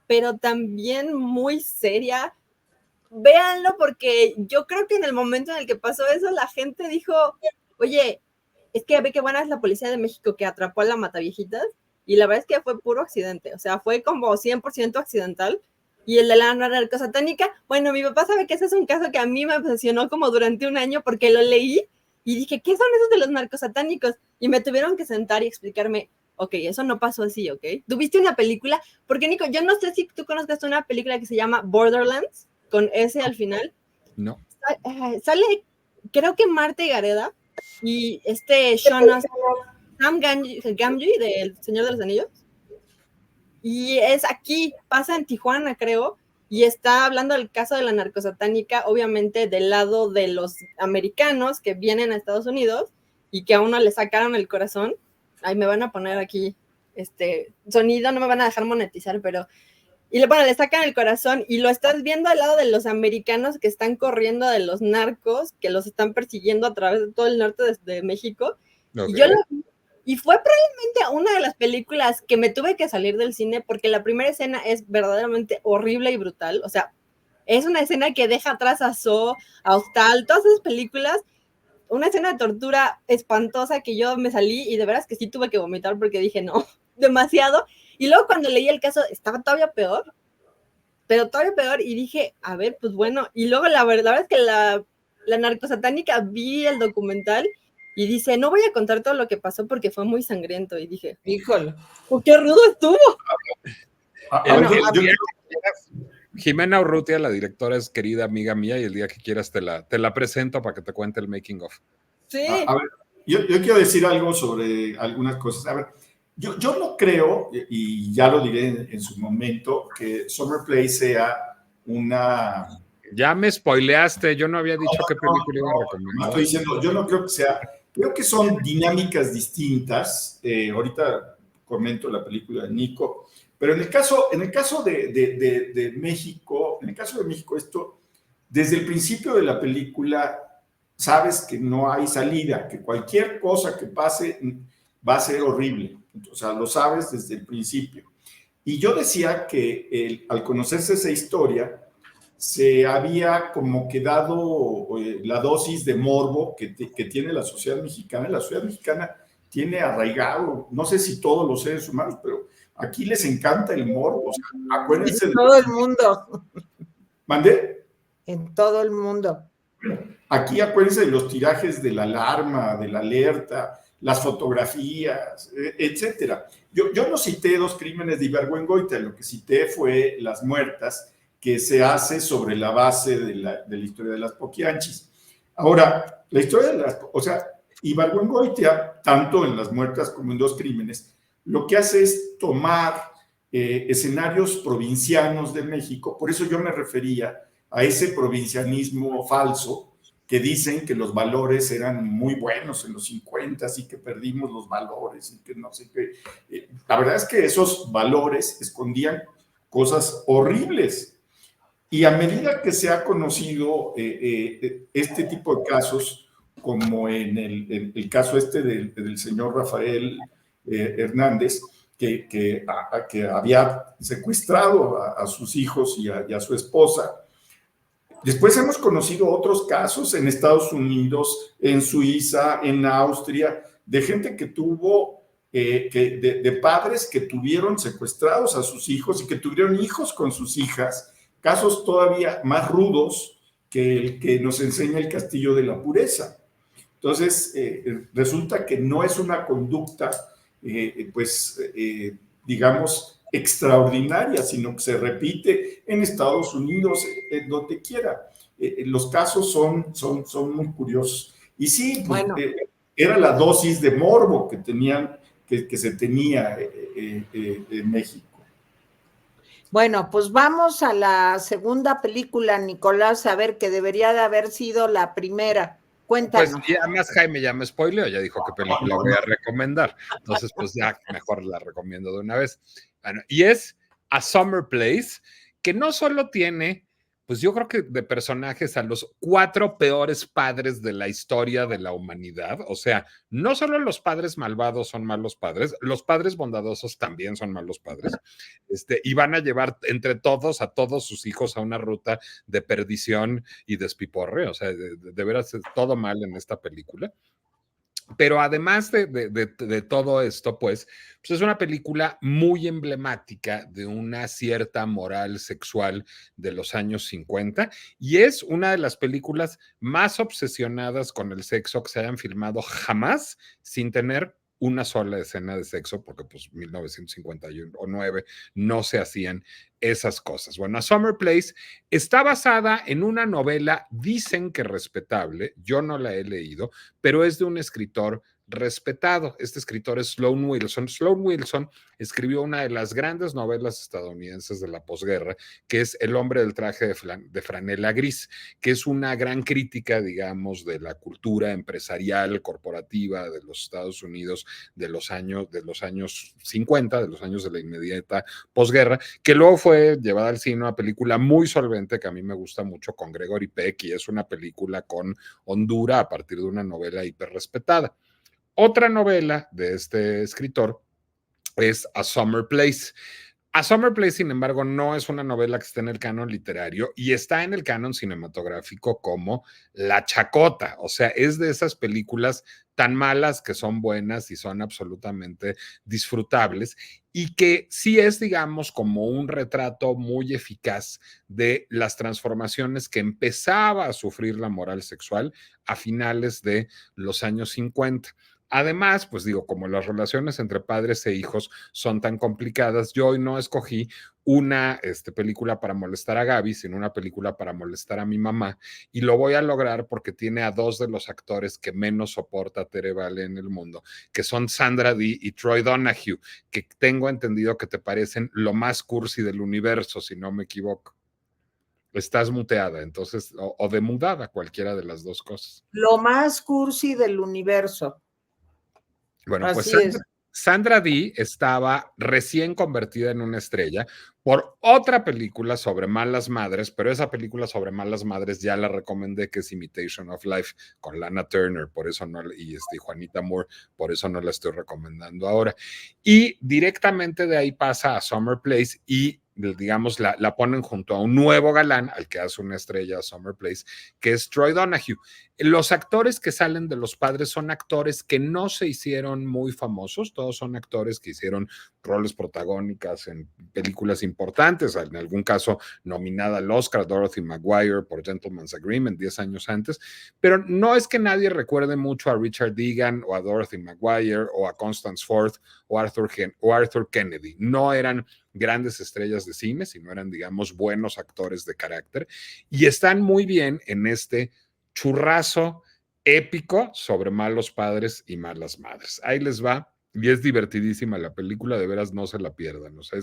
pero también muy seria. Véanlo porque yo creo que en el momento en el que pasó eso, la gente dijo, oye, es que ve qué buena es la policía de México que atrapó a la Mataviejitas. Y la verdad es que fue puro accidente, o sea, fue como 100% accidental. Y el de la narcosatánica, bueno, mi papá sabe que ese es un caso que a mí me obsesionó como durante un año porque lo leí y dije, ¿qué son esos de los narcosatánicos? Y me tuvieron que sentar y explicarme, ok, eso no pasó así, ok. ¿Tuviste una película? Porque, Nico, yo no sé si tú conozcas una película que se llama Borderlands, con S al final. No. Sale, creo que Marta y Gareda y Sam Gamgee del Señor de los Anillos. Y es aquí, pasa en Tijuana, creo, y está hablando del caso de la narcosatánica, obviamente del lado de los americanos que vienen a Estados Unidos y que a uno le sacaron el corazón. Ahí me van a poner aquí sonido, no me van a dejar monetizar, pero... Y bueno, le sacan el corazón y lo estás viendo al lado de los americanos que están corriendo de los narcos, que los están persiguiendo a través de todo el norte de México. Okay. Y yo lo vi, y fue probablemente una de las películas que me tuve que salir del cine porque la primera escena es verdaderamente horrible y brutal. O sea, es una escena que deja atrás a Saw, a Hostal, todas esas películas. Una escena de tortura espantosa que yo me salí y de veras que sí tuve que vomitar porque dije, no, demasiado. Y luego cuando leí el caso estaba todavía peor, pero todavía peor, y dije, a ver, pues bueno, y luego la verdad es que la narcosatánica vi el documental y dice, no voy a contar todo lo que pasó porque fue muy sangriento, y dije, híjole, oh, qué rudo estuvo. Jimena Urrutia, la directora, es querida amiga mía y el día que quieras te la presento para que te cuente el making of. Sí. A ver, yo quiero decir algo sobre algunas cosas. A ver, yo no creo, y ya lo diré en su momento, que Summer Place sea una... Ya me spoileaste, yo no había dicho qué película iba a recomendar. No estoy diciendo, yo no creo que sea... Creo que son dinámicas distintas. Ahorita comento la película de Nico, pero en el caso de México, esto, desde el principio de la película, sabes que no hay salida, que cualquier cosa que pase va a ser horrible. O sea, lo sabes desde el principio. Y yo decía que al conocerse esa historia, se había como quedado la dosis de morbo que tiene la sociedad mexicana. La sociedad mexicana tiene arraigado, no sé si todos los seres humanos, pero aquí les encanta el morbo. O sea, acuérdense en todo el mundo. ¿Mandé? En todo el mundo. Aquí acuérdense de los tirajes de la alarma, de la alerta, las fotografías, etcétera. Yo no cité 2 crímenes de Ibargüengoitia, lo que cité fue Las Muertas, que se hace sobre la base de la historia de las Poquianchis. Ahora, la historia de las... O sea, Ibargüengoitia, tanto en Las Muertas como en 2 crímenes, lo que hace es tomar escenarios provincianos de México, por eso yo me refería a ese provincianismo falso, que dicen que los valores eran muy buenos en los 50 y que perdimos los valores y que no sé qué. La verdad es que esos valores escondían cosas horribles. Y a medida que se ha conocido este tipo de casos, como en el caso del señor Rafael Hernández, que había secuestrado a sus hijos y a su esposa. Después hemos conocido otros casos en Estados Unidos, en Suiza, en Austria, de gente que tuvo, de padres que tuvieron secuestrados a sus hijos y que tuvieron hijos con sus hijas, casos todavía más rudos que el que nos enseña el Castillo de la Pureza. Entonces, resulta que no es una conducta, digamos, extraordinaria, sino que se repite en Estados Unidos, donde quiera. Los casos son muy curiosos. Y sí, pues, bueno, era la dosis de morbo que se tenía en México. Bueno, pues vamos a la segunda película, Nicolás, a ver, que debería de haber sido la primera. Cuéntanos. Pues y además Jaime ya me spoileó, ya dijo qué película voy a recomendar. Entonces, pues ya mejor la recomiendo de una vez. Bueno, y es A Summer Place, que no solo tiene, pues yo creo que de personajes a los 4 peores padres de la historia de la humanidad. O sea, no solo los padres malvados son malos padres, los padres bondadosos también son malos padres. Y van a llevar entre todos a todos sus hijos a una ruta de perdición y despiporre. O sea, de veras es todo mal en esta película. Pero además de todo esto, pues es una película muy emblemática de una cierta moral sexual de los años 50 y es una de las películas más obsesionadas con el sexo que se hayan filmado jamás sin tener una sola escena de sexo, porque pues 1951 o 9 no se hacían esas cosas. Bueno, A Summer Place está basada en una novela, dicen que respetable, yo no la he leído, pero es de un escritor respetado. Este escritor es Sloan Wilson. Sloan Wilson escribió una de las grandes novelas estadounidenses de la posguerra, que es El hombre del traje de franela gris, que es una gran crítica, digamos, de la cultura empresarial, corporativa de los Estados Unidos de los años 50, de los años de la inmediata posguerra, que luego fue llevada al cine, una película muy solvente que a mí me gusta mucho con Gregory Peck, y es una película con hondura a partir de una novela hiperrespetada. Otra novela de este escritor es A Summer Place. A Summer Place, sin embargo, no es una novela que esté en el canon literario y está en el canon cinematográfico como La Chacota. O sea, es de esas películas tan malas que son buenas y son absolutamente disfrutables, y que sí es, digamos, como un retrato muy eficaz de las transformaciones que empezaba a sufrir la moral sexual a finales de los años 50. Además, pues digo, como las relaciones entre padres e hijos son tan complicadas, yo hoy no escogí una película para molestar a Gaby, sino una película para molestar a mi mamá, y lo voy a lograr porque tiene a dos de los actores que menos soporta Tere Vale en el mundo, que son Sandra Dee y Troy Donahue, que tengo entendido que te parecen lo más cursi del universo, si no me equivoco. Estás muteada, entonces, o demudada, cualquiera de las dos cosas. Lo más cursi del universo. Bueno, pues Así es. Sandra Dee estaba recién convertida en una estrella por otra película sobre malas madres, pero esa película sobre malas madres ya la recomendé, que es Imitation of Life, con Lana Turner, por eso no, y Juanita Moore, por eso no la estoy recomendando ahora. Y directamente de ahí pasa a Summer Place y digamos, la ponen junto a un nuevo galán, al que hace una estrella a Summer Place, que es Troy Donahue. Los actores que salen de Los Padres son actores que no se hicieron muy famosos, todos son actores que hicieron roles protagónicas en películas importantes, en algún caso nominada al Oscar, Dorothy Maguire por Gentleman's Agreement 10 años antes, pero no es que nadie recuerde mucho a Richard Deegan o a Dorothy Maguire o a Constance Ford o Arthur Kennedy. No eran grandes estrellas de cine, sino eran, digamos, buenos actores de carácter, y están muy bien en este churrazo épico sobre malos padres y malas madres. Ahí les va, y es divertidísima la película, de veras no se la pierdan. O sea,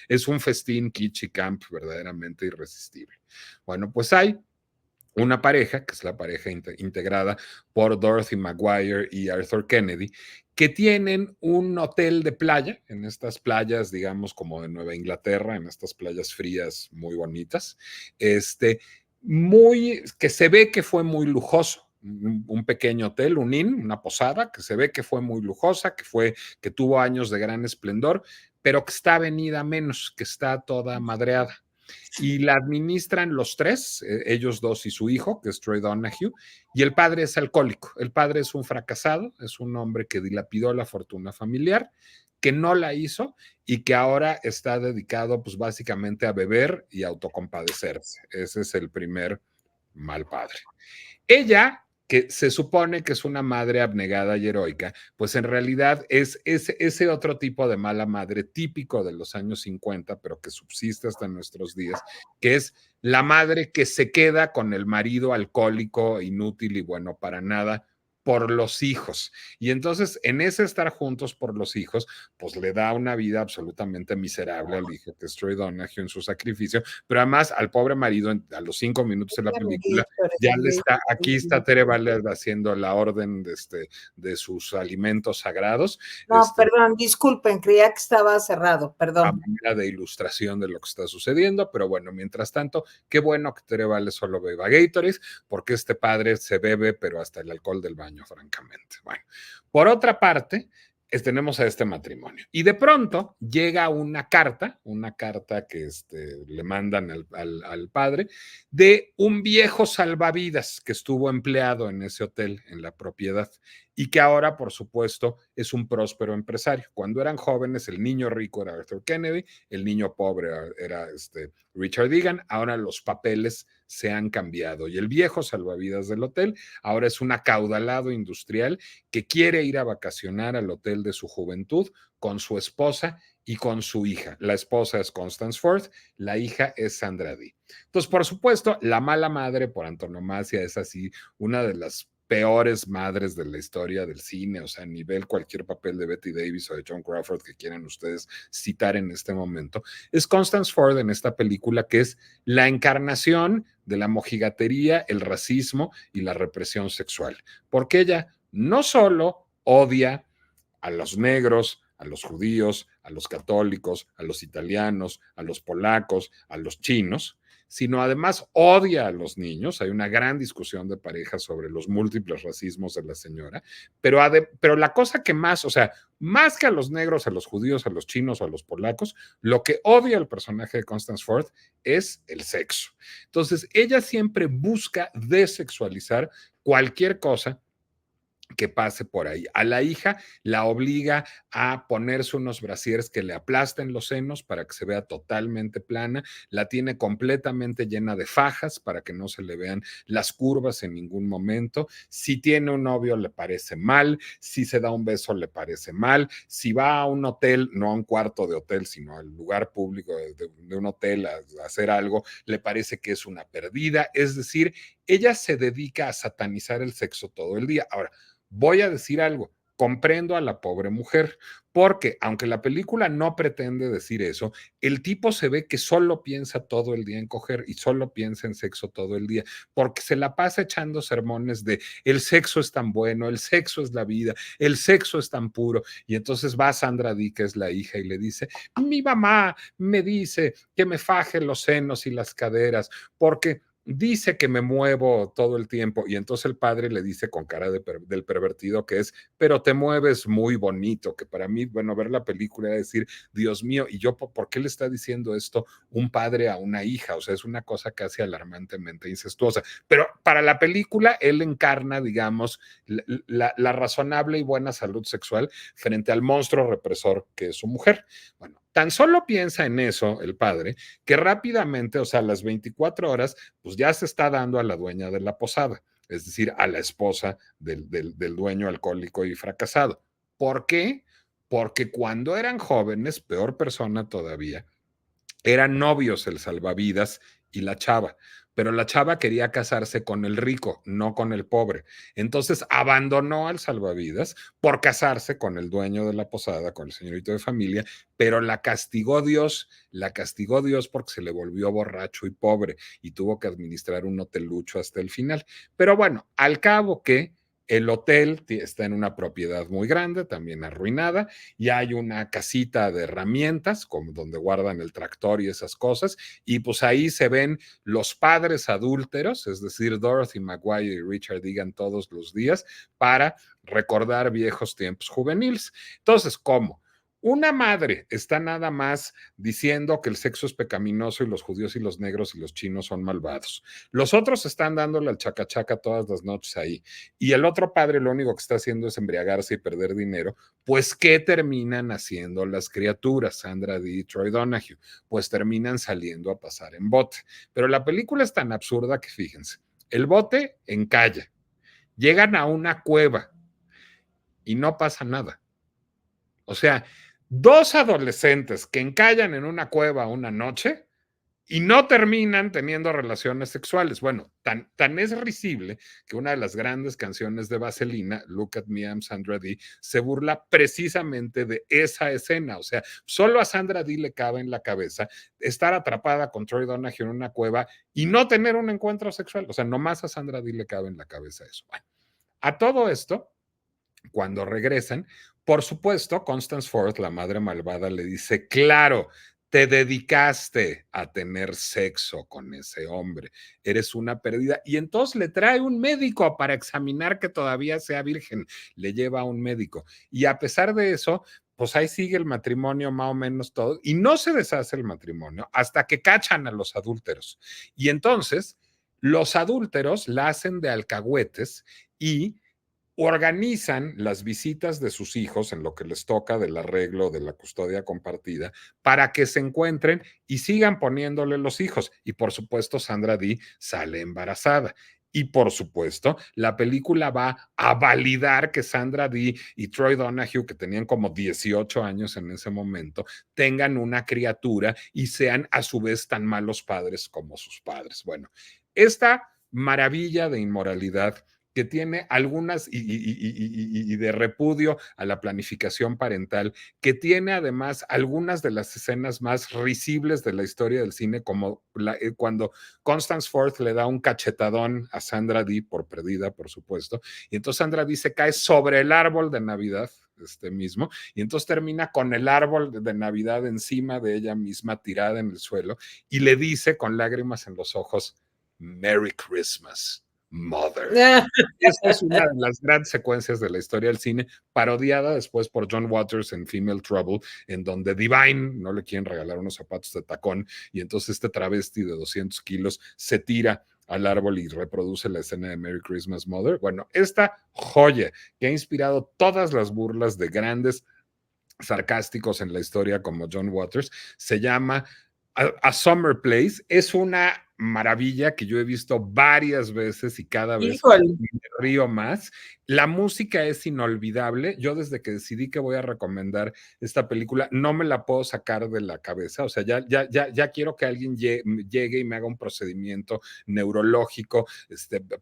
es un festín kitsch y camp verdaderamente irresistible. Bueno, pues hay una pareja, que es la pareja integrada por Dorothy Maguire y Arthur Kennedy, que tienen un hotel de playa, en estas playas, digamos, como de Nueva Inglaterra, en estas playas frías muy bonitas, que se ve que fue muy lujoso, un pequeño hotel, un inn, una posada, que se ve que fue muy lujosa, que tuvo años de gran esplendor, pero que está venida menos, que está toda madreada. Y la administran los tres, ellos dos y su hijo, que es Troy Donahue, y el padre es alcohólico. El padre es un fracasado, es un hombre que dilapidó la fortuna familiar, que no la hizo y que ahora está dedicado pues básicamente a beber y autocompadecerse. Ese es el primer mal padre. Ella, que se supone que es una madre abnegada y heroica, pues en realidad es ese otro tipo de mala madre típico de los años 50, pero que subsiste hasta nuestros días, que es la madre que se queda con el marido alcohólico, inútil y bueno para nada, por los hijos. Y entonces, en ese estar juntos por los hijos, pues le da una vida absolutamente miserable al hijo, que es Troy Donahue, en su sacrificio, pero además al pobre marido, a los 5 minutos de la película, ya le está, aquí está Tere Valer haciendo la orden de sus alimentos sagrados. No, perdón, disculpen, creía que estaba cerrado, perdón. A manera de ilustración de lo que está sucediendo, pero bueno, mientras tanto, qué bueno que Tere Vale solo beba Gatorade, porque este padre se bebe, pero hasta el alcohol del baño, francamente. Bueno, por otra parte, tenemos a este matrimonio. Y de pronto llega una carta que le mandan al padre, de un viejo salvavidas que estuvo empleado en ese hotel, en la propiedad, y que ahora, por supuesto, es un próspero empresario. Cuando eran jóvenes, el niño rico era Arthur Kennedy, el niño pobre era Richard Deegan. Ahora los papeles se han cambiado y el viejo salvavidas del hotel ahora es un acaudalado industrial que quiere ir a vacacionar al hotel de su juventud con su esposa y con su hija. La esposa es Constance Ford, la hija es Sandra Dee. Entonces, por supuesto, la mala madre por antonomasia es así una de las peores madres de la historia del cine, o sea, a nivel cualquier papel de Bette Davis o de Joan Crawford que quieran ustedes citar en este momento, es Constance Ford en esta película, que es la encarnación de la mojigatería, el racismo y la represión sexual, porque ella no solo odia a los negros, a los judíos, a los católicos, a los italianos, a los polacos, a los chinos, sino además odia a los niños. Hay una gran discusión de pareja sobre los múltiples racismos de la señora, pero la cosa que más, o sea, más que a los negros, a los judíos, a los chinos o a los polacos, lo que odia el personaje de Constance Ford es el sexo. Entonces, ella siempre busca desexualizar cualquier cosa que pase por ahí. A la hija la obliga a ponerse unos brasieres que le aplasten los senos para que se vea totalmente plana, la tiene completamente llena de fajas para que no se le vean las curvas en ningún momento. Si tiene un novio le parece mal, si se da un beso le parece mal, si va a un hotel, no a un cuarto de hotel, sino al lugar público de un hotel a hacer algo, le parece que es una perdida. Es decir, ella se dedica a satanizar el sexo todo el día. Ahora, voy a decir algo, comprendo a la pobre mujer, porque aunque la película no pretende decir eso, el tipo se ve que solo piensa todo el día en coger y solo piensa en sexo todo el día, porque se la pasa echando sermones de el sexo es tan bueno, el sexo es la vida, el sexo es tan puro, y entonces va Sandra Dee, que es la hija, y le dice, mi mamá me dice que me faje los senos y las caderas, porque dice que me muevo todo el tiempo, y entonces el padre le dice con cara del pervertido que es, pero te mueves muy bonito, que para mí, bueno, ver la película y decir, Dios mío, y yo, ¿por qué le está diciendo esto un padre a una hija? O sea, es una cosa casi alarmantemente incestuosa, pero para la película él encarna, digamos, la razonable y buena salud sexual frente al monstruo represor que es su mujer. Bueno, tan solo piensa en eso el padre, que rápidamente, o sea, a las 24 horas, pues ya se está dando a la dueña de la posada, es decir, a la esposa del dueño alcohólico y fracasado. ¿Por qué? Porque cuando eran jóvenes, peor persona todavía, eran novios el salvavidas y la chava, pero la chava quería casarse con el rico, no con el pobre. Entonces abandonó al salvavidas por casarse con el dueño de la posada, con el señorito de familia, pero la castigó Dios porque se le volvió borracho y pobre y tuvo que administrar un hotelucho hasta el final. Pero bueno, al cabo que el hotel está en una propiedad muy grande, también arruinada, y hay una casita de herramientas, como donde guardan el tractor y esas cosas, y pues ahí se ven los padres adúlteros, es decir, Dorothy Maguire y Richard Egan todos los días, para recordar viejos tiempos juveniles. Entonces, ¿cómo? Una madre está nada más diciendo que el sexo es pecaminoso y los judíos y los negros y los chinos son malvados. Los otros están dándole al chacachaca todas las noches ahí. Y el otro padre lo único que está haciendo es embriagarse y perder dinero. Pues, ¿qué terminan haciendo las criaturas? Sandra Dee y Troy Donahue. Pues terminan saliendo a pasar en bote. Pero la película es tan absurda que fíjense. El bote encalla. Llegan a una cueva y no pasa nada. O sea, dos adolescentes que encallan en una cueva una noche y no terminan teniendo relaciones sexuales. Bueno, tan es risible que una de las grandes canciones de Vaselina, Look at Me, I'm Sandra Dee, se burla precisamente de esa escena. O sea, solo a Sandra Dee le cabe en la cabeza estar atrapada con Troy Donahue en una cueva y no tener un encuentro sexual. O sea, nomás a Sandra Dee le cabe en la cabeza eso. Bueno, a todo esto, cuando regresan, por supuesto, Constance Ford, la madre malvada, le dice, claro, te dedicaste a tener sexo con ese hombre, eres una perdida. Y entonces le trae un médico para examinar que todavía sea virgen, le lleva a un médico. Y a pesar de eso, pues ahí sigue el matrimonio más o menos todo, y no se deshace el matrimonio hasta que cachan a los adúlteros. Y entonces los adúlteros la hacen de alcahuetes y organizan las visitas de sus hijos en lo que les toca del arreglo de la custodia compartida para que se encuentren y sigan poniéndole los hijos. Y por supuesto, Sandra Dee sale embarazada. Y por supuesto, la película va a validar que Sandra Dee y Troy Donahue, que tenían como 18 años en ese momento, tengan una criatura y sean a su vez tan malos padres como sus padres. Bueno, esta maravilla de inmoralidad que tiene algunas y de repudio a la planificación parental, que tiene además algunas de las escenas más risibles de la historia del cine, como cuando Constance Ford le da un cachetadón a Sandra Dee, por perdida, por supuesto, y entonces Sandra Dee se cae sobre el árbol de Navidad mismo, y entonces termina con el árbol de Navidad encima de ella misma, tirada en el suelo, y le dice con lágrimas en los ojos, Merry Christmas, Mother. Esta es una de las grandes secuencias de la historia del cine, parodiada después por John Waters en Female Trouble, en donde Divine no le quieren regalar unos zapatos de tacón, y entonces este travesti de 200 kilos se tira al árbol y reproduce la escena de Merry Christmas, Mother. Bueno, esta joya que ha inspirado todas las burlas de grandes sarcásticos en la historia como John Waters, se llama A Summer Place. Es una maravilla que yo he visto varias veces y cada vez me río más. La música es inolvidable. Yo desde que decidí que voy a recomendar esta película, no me la puedo sacar de la cabeza. O sea, ya quiero que alguien llegue y me haga un procedimiento neurológico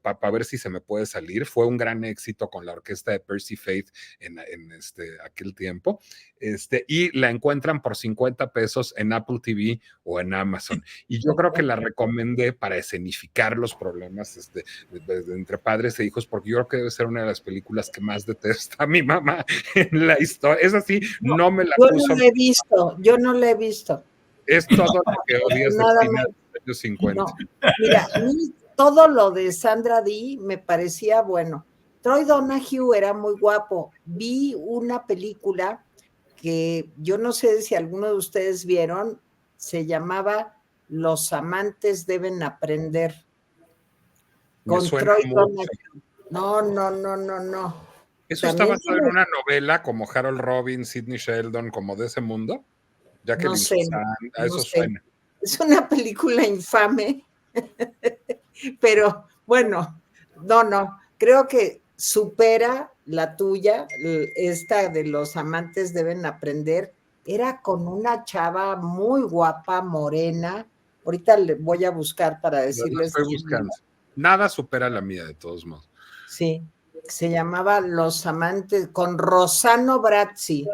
para ver si se me puede salir. Fue un gran éxito con la orquesta de Percy Faith en aquel tiempo. Y la encuentran por 50 pesos en Apple TV o en Amazon. Y yo creo que la recomendé para escenificar los problemas entre padres e hijos, porque yo creo que debe ser una de las películas que más detesta a mi mamá en la historia. Es así, no me la puso. Yo no la he visto. Es todo lo que odias del cine de los años 50. No. Mira, a mí todo lo de Sandra Dee me parecía bueno. Troy Donahue era muy guapo. Vi una película que yo no sé si alguno de ustedes vieron, se llamaba Los amantes deben aprender. Con Troy Donahue. No. ¿Eso está basado en una novela como Harold Robbins, Sidney Sheldon, como de ese mundo? No sé, a eso suena. Es una película infame, pero bueno, no, creo que supera la tuya, esta de Los amantes deben aprender. Era con una chava muy guapa, morena. Ahorita le voy a buscar para decirles. Estoy buscando. Nada supera la mía, de todos modos. Sí, se llamaba Los amantes, con Rossano Brazzi,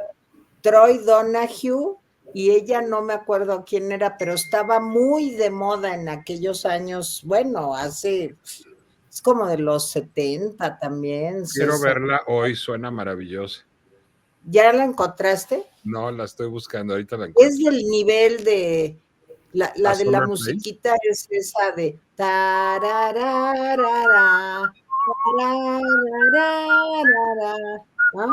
Troy Donahue, y ella no me acuerdo quién era, pero estaba muy de moda en aquellos años, bueno, es como de los 70 también. Quiero verla hoy, suena maravillosa. ¿Ya la encontraste? No, la estoy buscando, ahorita la encuentro. Es del nivel de, la de la musiquita es esa de tarararara, ¿no?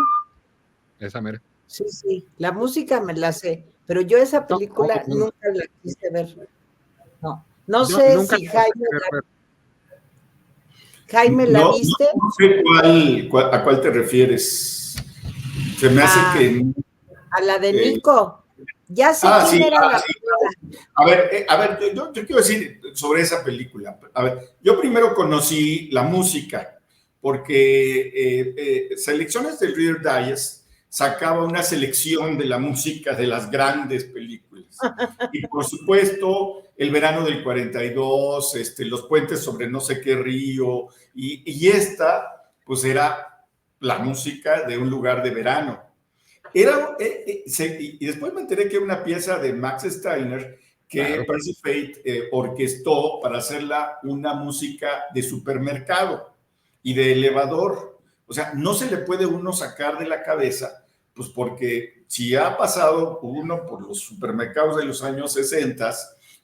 Esa mera. Sí, la música me la sé, pero yo esa película nunca la quise ver. No sé si Jaime la viste. No sé a cuál te refieres. Se me hace que... A la de Nico. Ya sé quién era la película. A ver, yo quiero decir sobre esa película. A ver, yo primero conocí la música, porque Selecciones del Reader Digest sacaba una selección de la música de las grandes películas. Y por supuesto, El verano del 42, Los puentes sobre no sé qué río, y esta, pues era la música de Un lugar de verano. Y después me enteré que era una pieza de Max Steiner que Percy Faith orquestó para hacerla una música de supermercado y de elevador. O sea, no se le puede uno sacar de la cabeza, pues porque si ha pasado uno por los supermercados de los años 60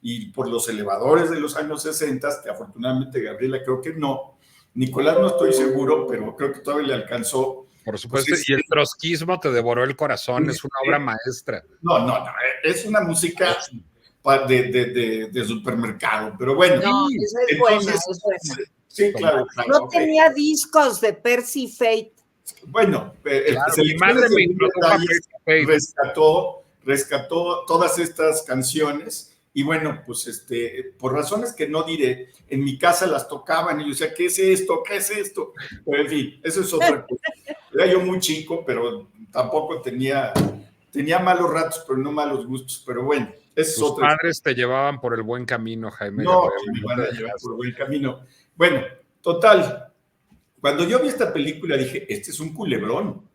y por los elevadores de los años 60, que afortunadamente Gabriela creo que no, Nicolás no estoy seguro, pero creo que todavía le alcanzó. Por supuesto, pues y el trotskismo te devoró el corazón, es una obra maestra. No, es una música de supermercado, pero bueno. No, esa es buena, es buena. Sí, claro. No tenía discos de Percy Faith. Bueno, mi madre me introdujo a Percy Faith. Rescató todas estas canciones. Y bueno, pues por razones que no diré, en mi casa las tocaban y yo decía, ¿qué es esto? ¿Qué es esto? Pero en fin, eso es otra cosa. Era yo muy chico, pero tampoco tenía malos ratos, pero no malos gustos. Pero bueno, eso es otra. Tus padres te llevaban por el buen camino, Jaime. No, que me van a llevar por el buen camino. Bueno, total, Cuando yo vi esta película dije, este es un culebrón.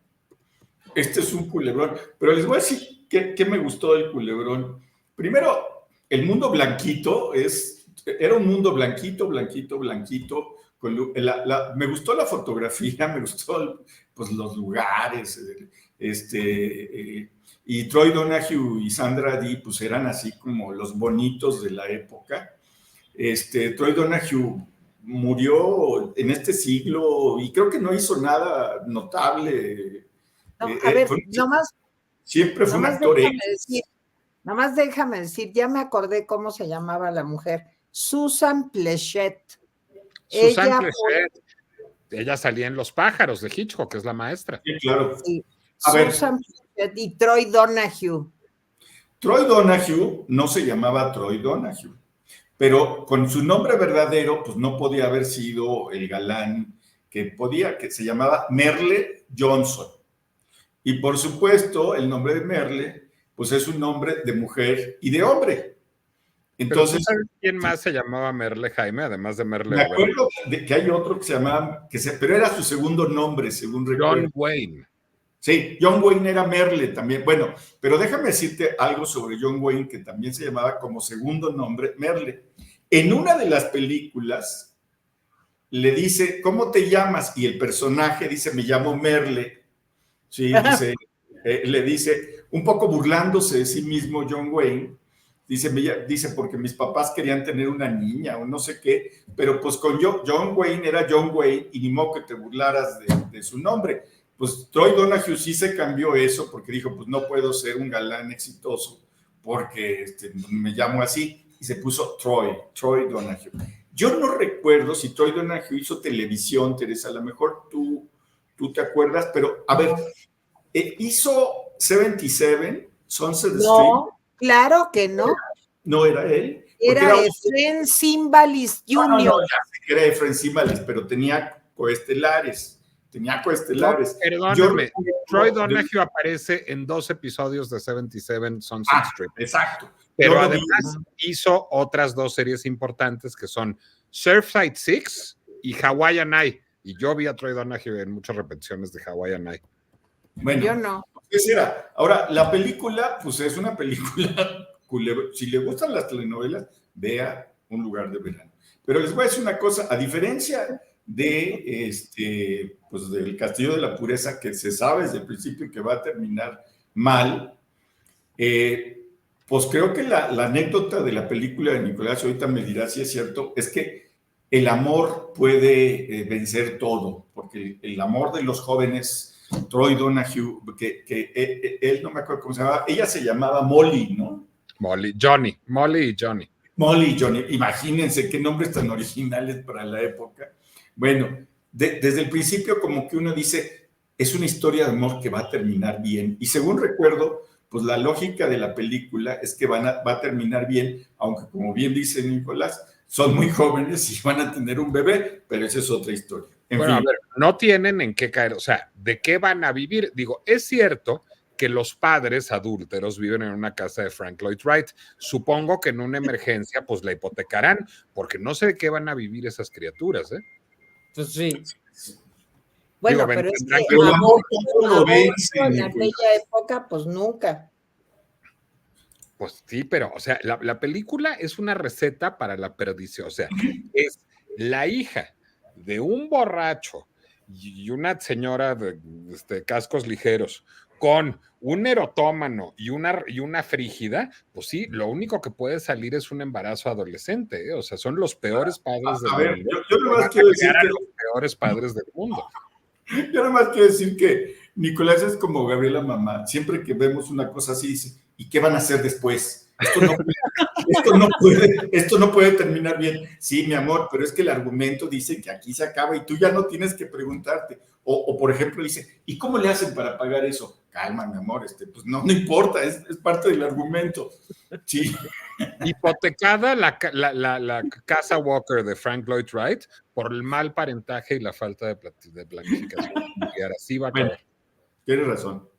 Este es un culebrón. Pero les voy a decir qué me gustó del culebrón. Primero, el mundo blanquito era un mundo blanquito. Me gustó la fotografía, me gustó pues, los lugares. Y Troy Donahue y Sandra Dee pues eran así como los bonitos de la época. Troy Donahue murió en este siglo y creo que no hizo nada notable. No, a ver, siempre fue un actor Nomás déjame decir, ya me acordé cómo se llamaba la mujer, Susan Pleshette. Ella salía en Los pájaros de Hitchcock, que es la maestra. Sí, claro. Sí. Susan Pleshette y Troy Donahue. Troy Donahue no se llamaba Troy Donahue, pero con su nombre verdadero, pues no podía haber sido el galán que se llamaba Merle Johnson. Y por supuesto, el nombre de Merle, pues es un nombre de mujer y de hombre. Entonces, ¿sabes quién más se llamaba Merle, Jaime, además de Merle? Me acuerdo de que hay otro que se llamaba, pero era su segundo nombre, según recuerdo. John Wayne. Sí, John Wayne era Merle también. Bueno, pero déjame decirte algo sobre John Wayne, que también se llamaba como segundo nombre Merle. En una de las películas le dice, ¿cómo te llamas? Y el personaje dice, me llamo Merle. Sí, le dice, un poco burlándose de sí mismo John Wayne, dice, porque mis papás querían tener una niña o no sé qué, pero pues con John Wayne era John Wayne y ni modo que te burlaras de su nombre. Pues Troy Donahue sí se cambió eso porque dijo, pues no puedo ser un galán exitoso porque me llamo así, y se puso Troy Donahue. Yo no recuerdo si Troy Donahue hizo televisión, Teresa, a lo mejor tú te acuerdas, pero a ver, hizo 77, Sunset Street. No, claro que no. ¿No era él? Era Efren Zimbalist Jr. No, ya sé que era Efren Zimbalist, pero tenía coestelares. No, perdóname, Troy Donahue aparece en 2 episodios de 77 Sunset Street. Exacto. Pero además hizo otras 2 series importantes que son Surfside 6 y Hawaiian Eye. Y yo vi a Troy Donahue en muchas repeticiones de Hawaiian Eye. Bueno, yo no. Esa era. Ahora, la película, pues es una película culebra. Si le gustan las telenovelas, vea Un lugar de verano. Pero les voy a decir una cosa, a diferencia de pues del Castillo de la Pureza, que se sabe desde el principio que va a terminar mal, pues creo que la anécdota de la película de Nicolás, ahorita me dirá si es cierto, es que el amor puede vencer todo, porque el amor de los jóvenes, Troy Donahue, que él no me acuerdo cómo se llamaba, ella se llamaba Molly, ¿no? Molly y Johnny. Molly y Johnny, imagínense qué nombres tan originales para la época. Bueno, desde el principio como que uno dice, es una historia de amor que va a terminar bien. Y según recuerdo, pues la lógica de la película es que va a terminar bien, aunque como bien dice Nicolás, son muy jóvenes y van a tener un bebé, pero esa es otra historia. En fin. A ver, no tienen en qué caer, o sea, ¿de qué van a vivir? Digo, es cierto que los padres adúlteros viven en una casa de Frank Lloyd Wright. Supongo que en una emergencia, pues la hipotecarán, porque no sé de qué van a vivir esas criaturas, ¿eh? Pues sí. Bueno, digo, pero es que el amor todo lo vence, en aquella época, pues nunca. Pues sí, pero, o sea, la película es una receta para la perdición. O sea, es la hija de un borracho y una señora de cascos ligeros con un erotómano y una frígida, pues sí, lo único que puede salir es un embarazo adolescente, ¿eh? O sea, son los peores padres del mundo. Yo nomás quiero decir que los peores padres del mundo. Yo nada más quiero decir que Nicolás es como Gabriela mamá. Siempre que vemos una cosa así, dice, ¿y qué van a hacer después? Esto no puede terminar bien. Sí, mi amor, pero es que el argumento dice que aquí se acaba y tú ya no tienes que preguntarte. O por ejemplo, dice, ¿y cómo le hacen para pagar eso? Calma, mi amor, pues no importa, es parte del argumento. Sí. Hipotecada la casa Walker de Frank Lloyd Wright por el mal parentaje y la falta de planificación. Así va a acabar. Tienes razón.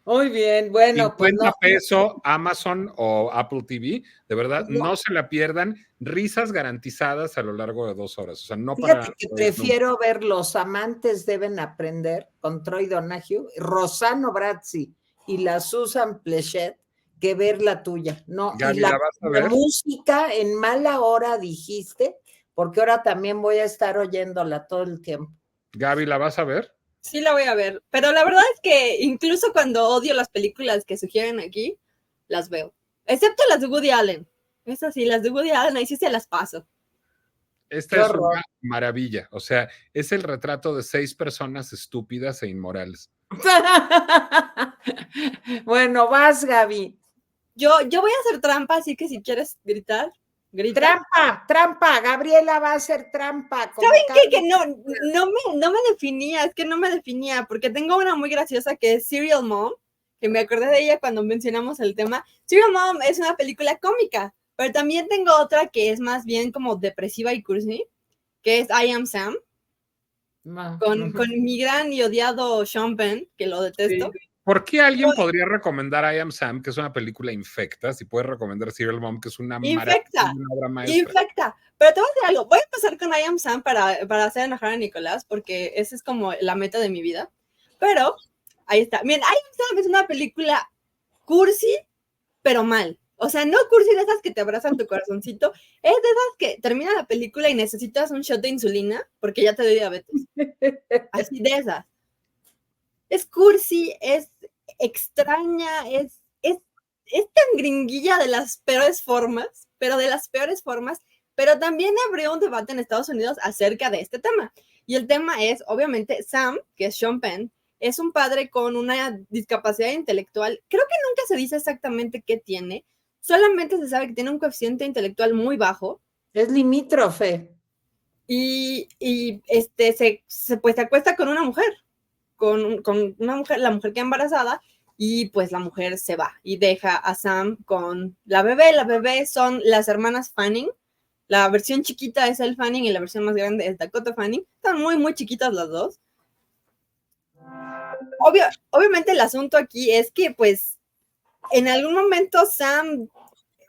Muy bien, bueno, pues 50 no. pesos Amazon o Apple TV, de verdad, no se la pierdan, risas garantizadas a lo largo de 2 horas, o sea, no para... Fíjate que prefiero ver Los amantes deben aprender con Troy Donahue, Rossano Brazzi y la Susan Pleshette que ver la tuya. No, y Gaby, ¿la vas a ver? música en mala hora dijiste, porque ahora también voy a estar oyéndola todo el tiempo. Gaby, ¿la vas a ver? Sí la voy a ver, pero la verdad es que incluso cuando odio las películas que sugieren aquí, las veo. Excepto las de Woody Allen. Esas sí, las de Woody Allen, ahí sí se las paso. Esta es una maravilla, o sea, es el retrato de 6 personas estúpidas e inmorales. Bueno, vas, Gaby. Yo voy a hacer trampa, así que si quieres gritar, grita. Trampa, Gabriela va a hacer trampa. ¿Saben qué? Que no me definía, es que no me definía, porque tengo una muy graciosa que es Serial Mom, que me acordé de ella cuando mencionamos el tema. Serial Mom es una película cómica, pero también tengo otra que es más bien como depresiva y cursi, que es I Am Sam, con mi gran y odiado Sean Penn, que lo detesto. Sí. ¿Por qué alguien podría recomendar I Am Sam, que es una película infecta, si puede recomendar Serial Mom, que es una maravilla, una obra maestra? Infecta. Pero te voy a decir algo, voy a empezar con I Am Sam para hacer enojar a Nicolás, porque esa es como la meta de mi vida. Pero, ahí está. Miren, I Am Sam es una película cursi, pero mal. O sea, no cursi de esas que te abrazan tu corazoncito, es de esas que termina la película y necesitas un shot de insulina, porque ya te dio diabetes. Así de esas. Es cursi, es extraña, es tan gringuilla de las peores formas, pero también abrió un debate en Estados Unidos acerca de este tema. Y el tema es, obviamente, Sam, que es Sean Penn, es un padre con una discapacidad intelectual. Creo que nunca se dice exactamente qué tiene, solamente se sabe que tiene un coeficiente intelectual muy bajo. Es limítrofe. Y pues se acuesta con una mujer. Con una mujer, la mujer queda embarazada y pues la mujer se va y deja a Sam con la bebé. La bebé son las hermanas Fanning. La versión chiquita es Elle Fanning y la versión más grande es Dakota Fanning. Están muy, muy chiquitas las dos. Obviamente el asunto aquí es que pues en algún momento Sam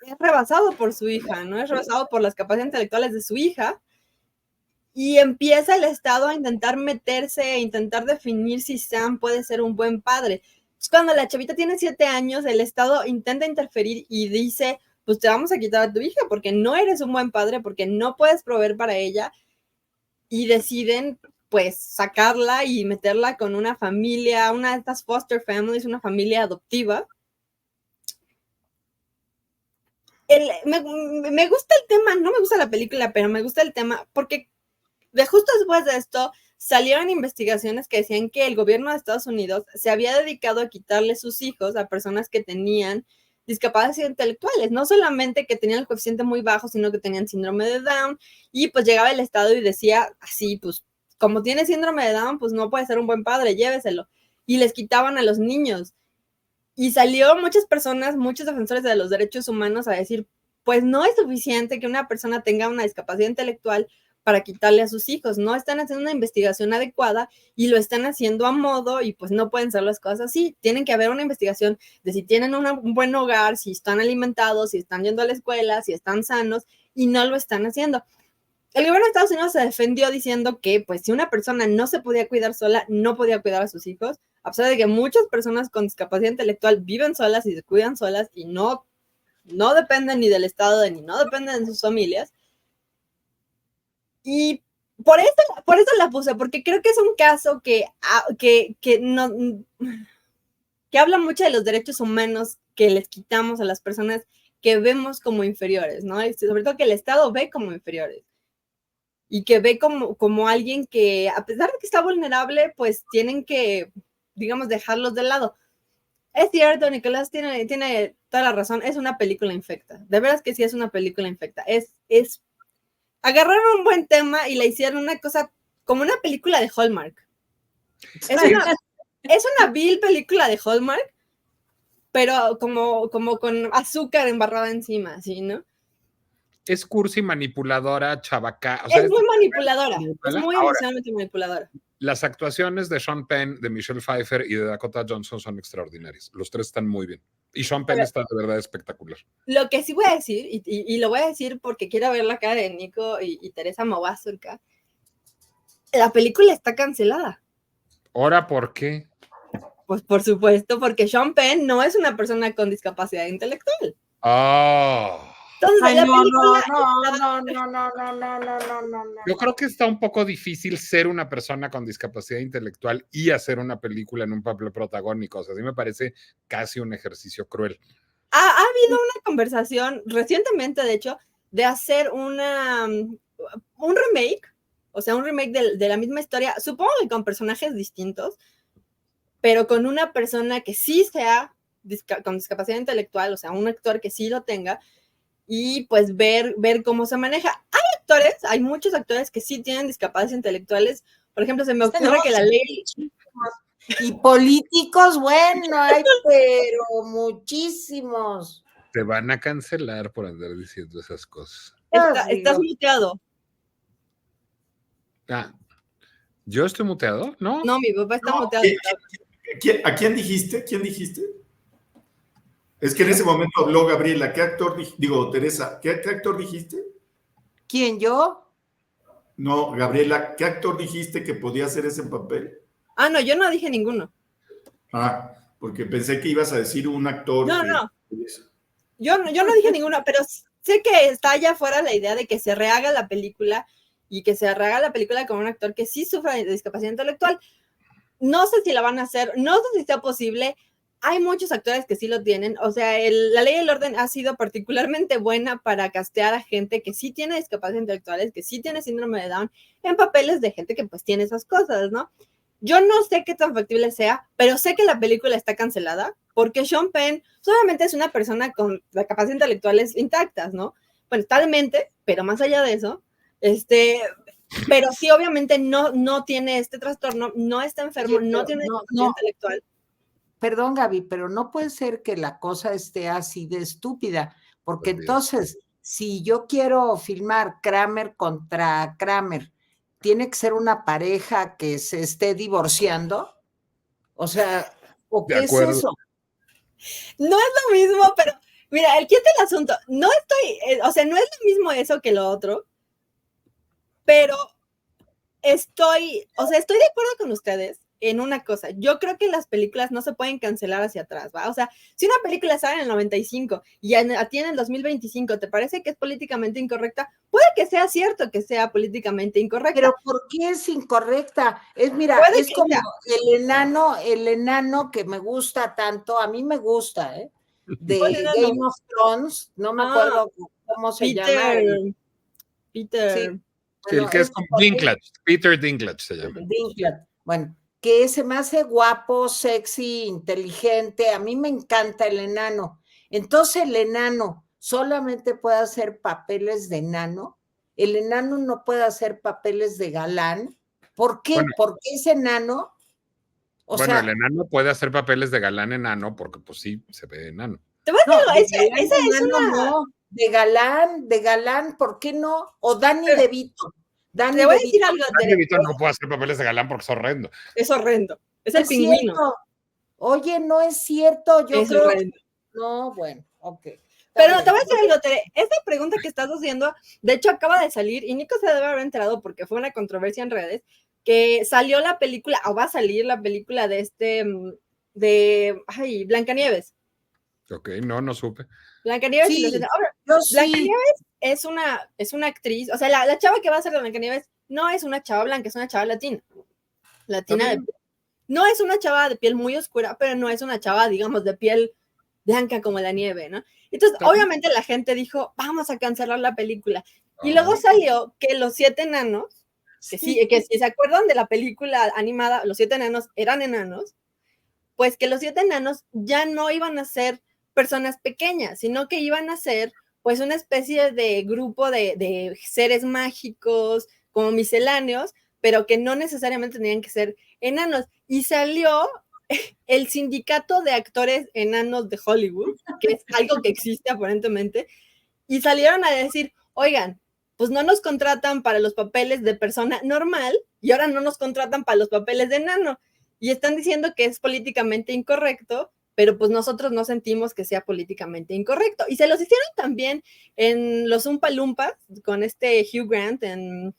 es rebasado por su hija, ¿no? Es rebasado por las capacidades intelectuales de su hija. Y empieza el Estado a intentar meterse, a intentar definir si Sam puede ser un buen padre. Pues cuando la chavita tiene 7 años, el Estado intenta interferir y dice, pues te vamos a quitar a tu hija porque no eres un buen padre, porque no puedes proveer para ella. Y deciden, pues, sacarla y meterla con una familia, una de estas foster families, una familia adoptiva. Me gusta el tema, no me gusta la película, pero me gusta el tema porque justo después de esto salieron investigaciones que decían que el gobierno de Estados Unidos se había dedicado a quitarle sus hijos a personas que tenían discapacidades intelectuales, no solamente que tenían el coeficiente muy bajo, sino que tenían síndrome de Down, y pues llegaba el Estado y decía así, pues como tiene síndrome de Down, pues no puede ser un buen padre, lléveselo, y les quitaban a los niños. Y salió muchas personas, muchos defensores de los derechos humanos a decir, pues no es suficiente que una persona tenga una discapacidad intelectual para quitarle a sus hijos, no están haciendo una investigación adecuada y lo están haciendo a modo y pues no pueden ser las cosas así, tienen que haber una investigación de si tienen un buen hogar, si están alimentados, si están yendo a la escuela, si están sanos y no lo están haciendo. El gobierno de Estados Unidos se defendió diciendo que pues si una persona no se podía cuidar sola, no podía cuidar a sus hijos, a pesar de que muchas personas con discapacidad intelectual viven solas y se cuidan solas y no dependen ni del Estado ni no dependen de sus familias. Y por eso la puse, porque creo que es un caso que habla mucho de los derechos humanos que les quitamos a las personas que vemos como inferiores, ¿no? Y sobre todo que el Estado ve como inferiores. Y que ve como alguien que, a pesar de que está vulnerable, pues tienen que, digamos, dejarlos de lado. Es cierto, Nicolás tiene toda la razón, es una película infecta. De veras que sí es una película infecta. Agarraron un buen tema y le hicieron una cosa como una película de Hallmark. Es una vil película de Hallmark, pero como con azúcar embarrada encima, ¿sí, no? Es cursi, manipuladora, chavaca. O sea, Es muy manipuladora, muy es mala. muy Ahora, emocionalmente manipuladora. las actuaciones de Sean Penn, de Michelle Pfeiffer y de Dakota Johnson son extraordinarias. Los tres están muy bien. Y Sean Penn Pero está de verdad espectacular. lo que sí voy a decir, y lo voy a decir porque quiero ver la cara de Nico y Teresa Mowazurka, la película está cancelada. ¿Ahora por qué? Pues por supuesto, porque Sean Penn no es una persona con discapacidad intelectual. Oh. Entonces, Ay, la no, película no. Yo creo que está un poco difícil ser una persona con discapacidad intelectual y hacer una película en un papel protagónico. O sea, sí me parece casi un ejercicio cruel. ha habido una conversación recientemente, de hecho, de hacer un remake, o sea, un remake de la misma historia, supongo que con personajes distintos, pero con una persona que sí sea con discapacidad intelectual, o sea, un actor que sí lo tenga, y pues ver cómo se maneja. Hay muchos actores que sí tienen discapacidades intelectuales. Por ejemplo, se me ocurre que la ley... Y políticos, bueno, hay pero muchísimos. Te van a cancelar por andar diciendo esas cosas. Estás muteado. Ah, ¿yo estoy muteado? ¿No? No, mi papá está muteado. ¿A quién dijiste? ¿Quién dijiste? Es que en ese momento habló Gabriela. ¿Qué actor, Teresa, ¿qué actor dijiste? ¿Quién, yo? No, Gabriela, ¿qué actor dijiste que podía hacer ese papel? Ah, no, yo no dije ninguno. Ah, porque pensé que ibas a decir un actor. No. Yo no dije ninguno, pero sé que está allá afuera la idea de que se rehaga la película y que se rehaga la película con un actor que sí sufra de discapacidad intelectual. No sé si la van a hacer, no sé si sea posible. Hay muchos actores que sí lo tienen. O sea, la ley del orden ha sido particularmente buena para castear a gente que sí tiene discapacidades intelectuales, que sí tiene síndrome de Down, en papeles de gente que pues tiene esas cosas, ¿no? Yo no sé qué tan factible sea, pero sé que la película está cancelada porque Sean Penn solamente es una persona con las capacidades intelectuales intactas, ¿no? Bueno, está demente, pero más allá de eso, pero sí obviamente no tiene este trastorno, no está enfermo, no tiene discapacidad intelectual. Perdón, Gaby, pero no puede ser que la cosa esté así de estúpida, porque entonces, si yo quiero filmar Kramer contra Kramer, ¿tiene que ser una pareja que se esté divorciando? O sea, ¿o qué es eso? No es lo mismo, pero mira, el quid del asunto, no es lo mismo eso que lo otro, pero estoy de acuerdo con ustedes en una cosa. Yo creo que las películas no se pueden cancelar hacia atrás, ¿va? O sea, si una película sale en el 95 y a ti en el 2025 te parece que es políticamente incorrecta, puede que sea cierto que sea políticamente incorrecta. Pero ¿por qué es incorrecta? Mira, es como el enano que me gusta tanto, a mí me gusta, de Game of Thrones, no me acuerdo cómo se llama. Peter. Sí. Bueno, el que es como Dinklage, Peter Dinklage se llama. Dinklage, bueno, que se me hace guapo, sexy, inteligente, a mí me encanta el enano. Entonces el enano solamente puede hacer papeles de enano, el enano no puede hacer papeles de galán. ¿Por qué? Bueno, ¿por qué es enano? Bueno, el enano puede hacer papeles de galán enano porque pues sí, se ve enano. Te voy a decir, esa es una... No, de galán, ¿por qué no? O Danny DeVito. Te voy a decir algo. Danny DeVito no puede hacer papeles de galán porque es horrendo. Es horrendo. Es el pingüino. Cierto. Oye, no es cierto. Yo creo. Horrendo. No, bueno, ok. Pero te voy a decir algo, Tere. Esta pregunta que estás haciendo, de hecho, acaba de salir y Nico se debe haber enterado porque fue una controversia en redes, que salió la película, o va a salir la película de Blancanieves. Ok, no supe. Blancanieves sí, y los... Ahora, Blancanieves es una actriz, o sea, la chava que va a ser de Blancanieves no es una chava blanca, es una chava latina. Okay. No es una chava de piel muy oscura, pero no es una chava, digamos, de piel blanca como la nieve, ¿no? Entonces, obviamente la gente dijo, vamos a cancelar la película. Y luego salió que los 7 enanos, que si se acuerdan de la película animada, los 7 enanos eran enanos, pues que los 7 enanos ya no iban a ser personas pequeñas, sino que iban a ser pues una especie de grupo de seres mágicos como misceláneos, pero que no necesariamente tenían que ser enanos. Y salió el sindicato de actores enanos de Hollywood, que es algo que existe aparentemente, y salieron a decir, oigan, pues no nos contratan para los papeles de persona normal y ahora no nos contratan para los papeles de enano. Y están diciendo que es políticamente incorrecto, pero pues nosotros no sentimos que sea políticamente incorrecto. Y se los hicieron también en los Oompa Loompas, con Hugh Grant en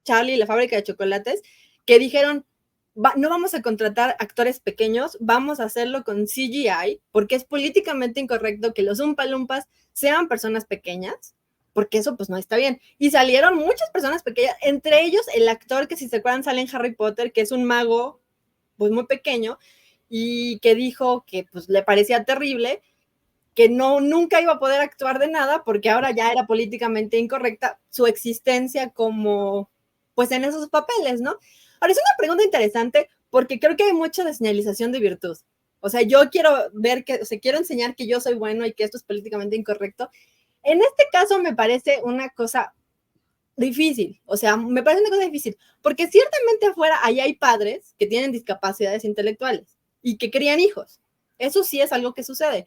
Charlie y la fábrica de chocolates, que dijeron, no vamos a contratar actores pequeños, vamos a hacerlo con CGI, porque es políticamente incorrecto que los Oompa Loompas sean personas pequeñas, porque eso pues no está bien. Y salieron muchas personas pequeñas, entre ellos el actor que si se acuerdan sale en Harry Potter, que es un mago pues muy pequeño, y que dijo que pues le parecía terrible, que nunca iba a poder actuar de nada, porque ahora ya era políticamente incorrecta su existencia como, pues en esos papeles, ¿no? Ahora es una pregunta interesante, porque creo que hay mucha de señalización de virtud. O sea, yo quiero ver que, o sea, quiero enseñar que yo soy bueno y que esto es políticamente incorrecto. En este caso me parece una cosa difícil, o sea, me parece una cosa difícil, porque ciertamente afuera ahí hay padres que tienen discapacidades intelectuales y que crían hijos. Eso sí es algo que sucede.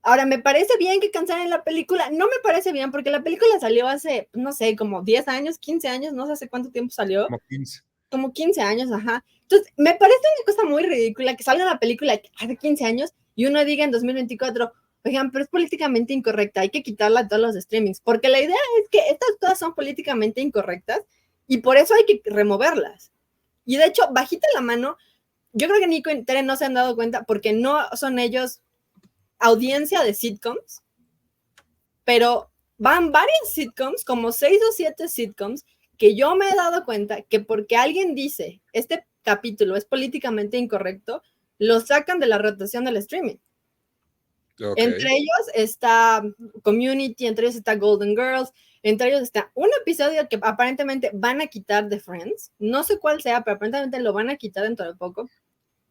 Ahora, ¿me parece bien que cancelen la película? No me parece bien, porque la película salió hace, no sé, como 10 años, 15 años, no sé hace cuánto tiempo salió. Como 15. Como 15 años, ajá. Entonces, me parece una cosa muy ridícula que salga la película hace 15 años y uno diga en 2024, oigan, pero es políticamente incorrecta, hay que quitarla de todos los streamings, porque la idea es que estas cosas son políticamente incorrectas y por eso hay que removerlas. Y de hecho, bajita la mano, yo creo que Nico y Tere no se han dado cuenta porque no son ellos audiencia de sitcoms, pero van varias sitcoms, como 6 o 7 sitcoms, que yo me he dado cuenta que porque alguien dice, este capítulo es políticamente incorrecto, lo sacan de la rotación del streaming. Okay. Entre ellos está Community, entre ellos está Golden Girls, entre ellos está un episodio que aparentemente van a quitar de Friends, no sé cuál sea, pero aparentemente lo van a quitar dentro de poco.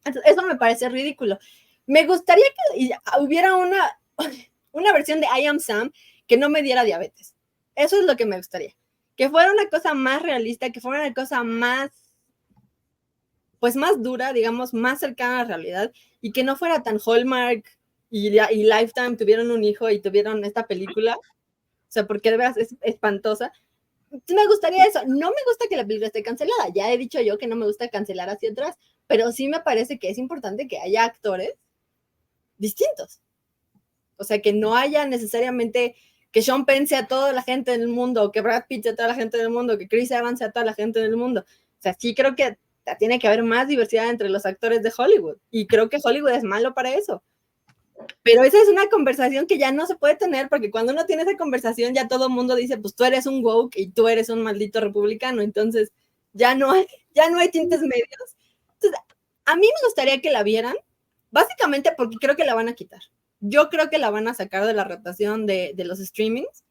Entonces, eso me parece ridículo. Me gustaría que hubiera una versión de I Am Sam que no me diera diabetes. Eso es lo que me gustaría. Que fuera una cosa más realista, que fuera una cosa más, pues más dura, digamos, más cercana a la realidad, y que no fuera tan Hallmark y Lifetime tuvieron un hijo y tuvieron esta película. O sea, porque de verdad es espantosa. Me gustaría eso. No me gusta que la película esté cancelada. Ya he dicho yo que no me gusta cancelar hacia atrás, pero sí me parece que es importante que haya actores distintos. O sea, que no haya necesariamente que Sean Penn sea toda la gente del mundo, que Brad Pitt sea toda la gente del mundo, que Chris Evans sea toda la gente del mundo. O sea, sí creo que tiene que haber más diversidad entre los actores de Hollywood. Y creo que Hollywood es malo para eso. Pero esa es una conversación que ya no se puede tener, porque cuando uno tiene esa conversación ya todo el mundo dice, pues tú eres un woke y tú eres un maldito republicano. Entonces ya no hay tintes medios. Entonces, a mí me gustaría que la vieran, básicamente porque creo que la van a quitar. Yo creo que la van a sacar de la rotación de los streamings,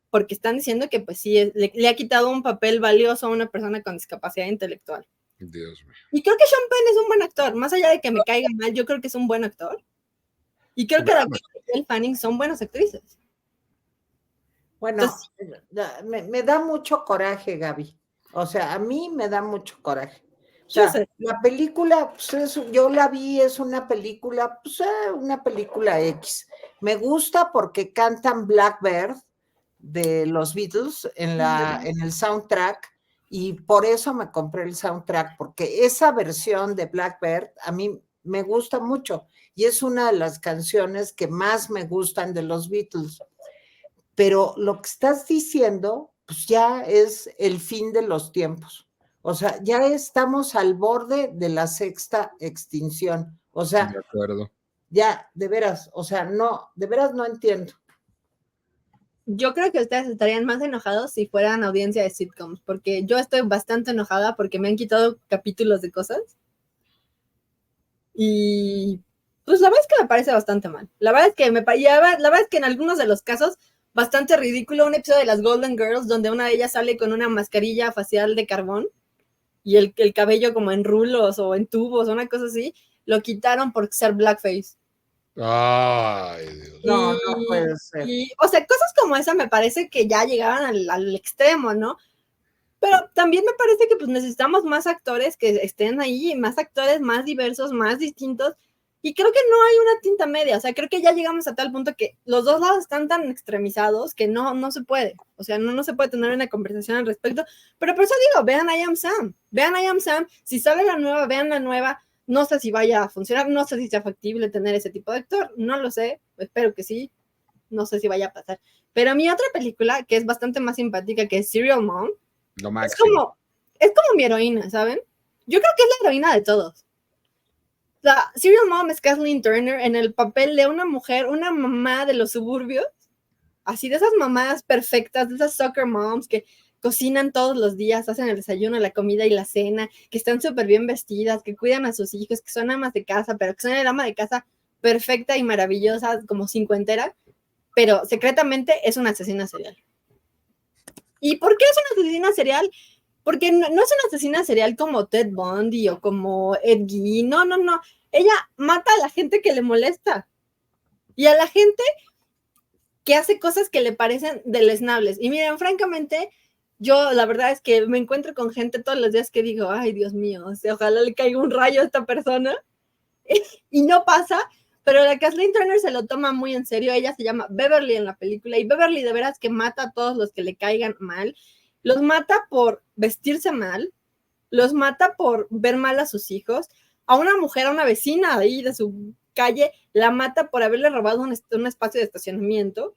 porque están diciendo que pues sí, le ha quitado un papel valioso a una persona con discapacidad intelectual. Dios mío. Y creo que Sean Penn es un buen actor, más allá de que me caiga mal, yo creo que es un buen actor. Y creo que Dakota y Elle Fanning son buenas actrices. Bueno, entonces, me da mucho coraje, Gaby. O sea, a mí me da mucho coraje. O sea, la película, pues yo la vi, es una película, pues una película X. Me gusta porque cantan Blackbird de los Beatles en el soundtrack, y por eso me compré el soundtrack, porque esa versión de Blackbird a mí me gusta mucho y es una de las canciones que más me gustan de los Beatles. Pero lo que estás diciendo, pues ya es el fin de los tiempos. O sea, ya estamos al borde de la sexta extinción. O sea, de acuerdo. Ya, de veras, o sea, no, de veras no entiendo. Yo creo que ustedes estarían más enojados si fueran audiencia de sitcoms, porque yo estoy bastante enojada porque me han quitado capítulos de cosas. Y pues la verdad es que me parece bastante mal. La verdad es que en algunos de los casos bastante ridículo, un episodio de las Golden Girls donde una de ellas sale con una mascarilla facial de carbón y el cabello como en rulos o en tubos o una cosa así, lo quitaron por ser blackface. Ay, Dios. No puede ser. O sea, cosas como esa me parece que ya llegaban al extremo, ¿no? Pero también me parece que pues necesitamos más actores que estén ahí, más actores más diversos, más distintos. Y creo que no hay una tinta media, o sea, creo que ya llegamos a tal punto que los dos lados están tan extremizados que no se puede, o sea, no se puede tener una conversación al respecto, pero por eso digo, vean I Am Sam, si sale la nueva, vean la nueva, no sé si vaya a funcionar, no sé si sea factible tener ese tipo de actor, no lo sé, espero que sí, no sé si vaya a pasar, pero mi otra película, que es bastante más simpática, que es Serial Mom, Lo máximo. es como mi heroína, ¿saben? Yo creo que es la heroína de todos. La Serial Mom es Kathleen Turner en el papel de una mujer, una mamá de los suburbios, así de esas mamás perfectas, de esas soccer moms que cocinan todos los días, hacen el desayuno, la comida y la cena, que están súper bien vestidas, que cuidan a sus hijos, que son amas de casa, pero que son el ama de casa perfecta y maravillosa, como cincuentera, pero secretamente es una asesina serial. ¿Y por qué es una asesina serial? Porque no es una asesina serial como Ted Bundy o como Ed Gein, no. Ella mata a la gente que le molesta y a la gente que hace cosas que le parecen deleznables. Y miren, francamente, yo la verdad es que me encuentro con gente todos los días que digo, ay, Dios mío, o sea, ojalá le caiga un rayo a esta persona. Y no pasa, pero la Kathleen Turner se lo toma muy en serio. Ella se llama Beverly en la película y Beverly de veras que mata a todos los que le caigan mal. Los mata por vestirse mal, los mata por ver mal a sus hijos. A una mujer, a una vecina ahí de su calle, la mata por haberle robado un espacio de estacionamiento.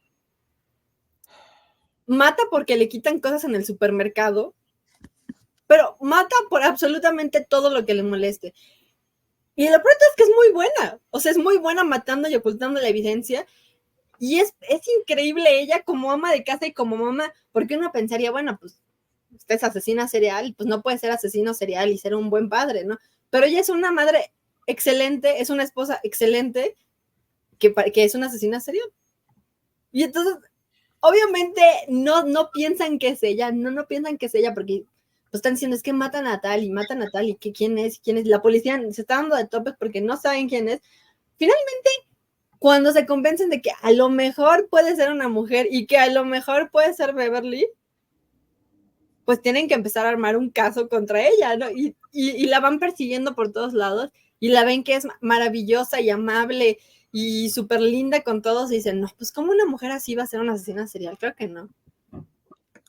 Mata porque le quitan cosas en el supermercado, pero mata por absolutamente todo lo que le moleste. Y lo pronto es que es muy buena, o sea, es muy buena matando y ocultando la evidencia. Y es increíble ella como ama de casa y como mamá, porque uno pensaría, bueno, pues usted es asesina serial, pues no puede ser asesino serial y ser un buen padre, ¿no? Pero ella es una madre excelente, es una esposa excelente, que es una asesina serial. Y entonces, obviamente, no piensan que es ella, no piensan que es ella, porque pues están diciendo, es que matan a tal, y que quién es, la policía se está dando de topes porque no saben quién es. Finalmente, cuando se convencen de que a lo mejor puede ser una mujer y que a lo mejor puede ser Beverly, pues tienen que empezar a armar un caso contra ella, ¿no? Y la van persiguiendo por todos lados y la ven que es maravillosa y amable y súper linda con todos y dicen, no, pues ¿cómo una mujer así va a ser una asesina serial? Creo que no.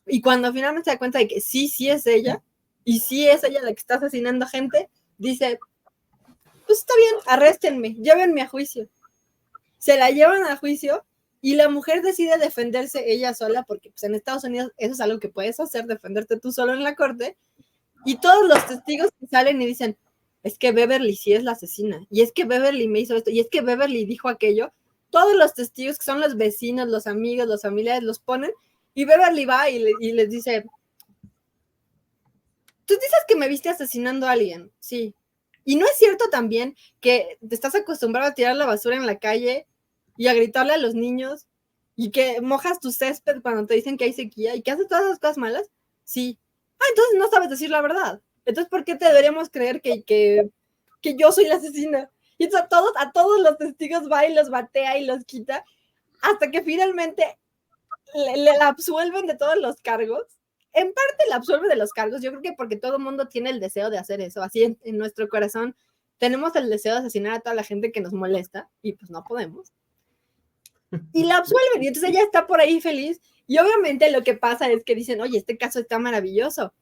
Y cuando finalmente se da cuenta de que sí es ella y sí es ella la que está asesinando gente, dice, pues está bien, arréstenme, llévenme a juicio. Se la llevan a juicio y la mujer decide defenderse ella sola, porque pues, en Estados Unidos eso es algo que puedes hacer, defenderte tú solo en la corte, y todos los testigos que salen y dicen, es que Beverly sí es la asesina, y es que Beverly me hizo esto, y es que Beverly dijo aquello, todos los testigos que son los vecinos, los amigos, los familiares, los ponen, y Beverly va y les dice, tú dices que me viste asesinando a alguien, sí, y no es cierto también que te estás acostumbrado a tirar la basura en la calle y a gritarle a los niños y que mojas tu césped cuando te dicen que hay sequía y que haces todas esas cosas malas, sí. Entonces no sabes decir la verdad. Entonces, ¿por qué te deberíamos creer que yo soy la asesina? Y entonces a todos los testigos va y los batea y los quita hasta que finalmente le absuelven de todos los cargos. En parte la absuelve de los cargos, yo creo que porque todo el mundo tiene el deseo de hacer eso, así en nuestro corazón tenemos el deseo de asesinar a toda la gente que nos molesta y pues no podemos. Y la absuelven y entonces ella está por ahí feliz y obviamente lo que pasa es que dicen, oye, este caso está maravilloso,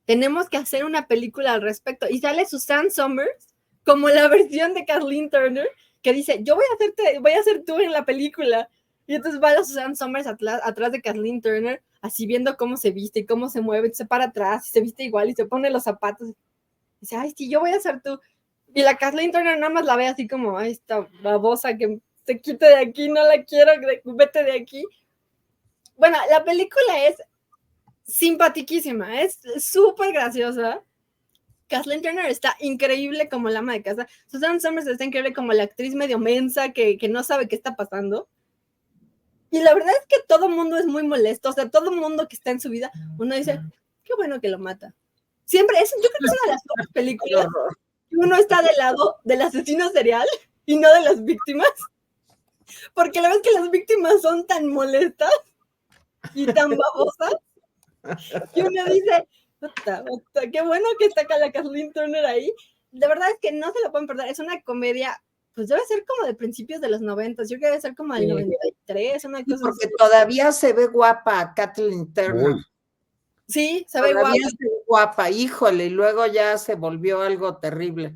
tenemos que hacer una película al respecto y sale Suzanne Somers como la versión de Kathleen Turner que dice, yo voy a ser tú en la película. Y entonces va la Suzanne Somers atrás de Kathleen Turner, así viendo cómo se viste y cómo se mueve, y se para atrás y se viste igual y se pone los zapatos. Y dice, ay, sí, yo voy a ser tú. Y la Kathleen Turner nada más la ve así como, ay, esta babosa que se quite de aquí, no la quiero, vete de aquí. Bueno, la película es simpatiquísima, es súper graciosa. Kathleen Turner está increíble como la ama de casa. Suzanne Somers está increíble como la actriz medio mensa que no sabe qué está pasando. Y la verdad es que todo el mundo es muy molesto. O sea, todo el mundo que está en su vida, uno dice, qué bueno que lo mata. Siempre, yo creo que es una de las pocas películas que uno está del lado del asesino serial y no de las víctimas. Porque la vez que las víctimas son tan molestas y tan babosas, y uno dice, qué bueno que está acá la Kathleen Turner ahí. De verdad es que no se lo pueden perder. Es una comedia pues debe ser como de principios de los 90, yo creo que debe ser como del 93, una cosa porque así. todavía se ve guapa Kathleen Turner. Uy. Sí, se ve guapa. Todavía se ve guapa, híjole, y luego ya se volvió algo terrible.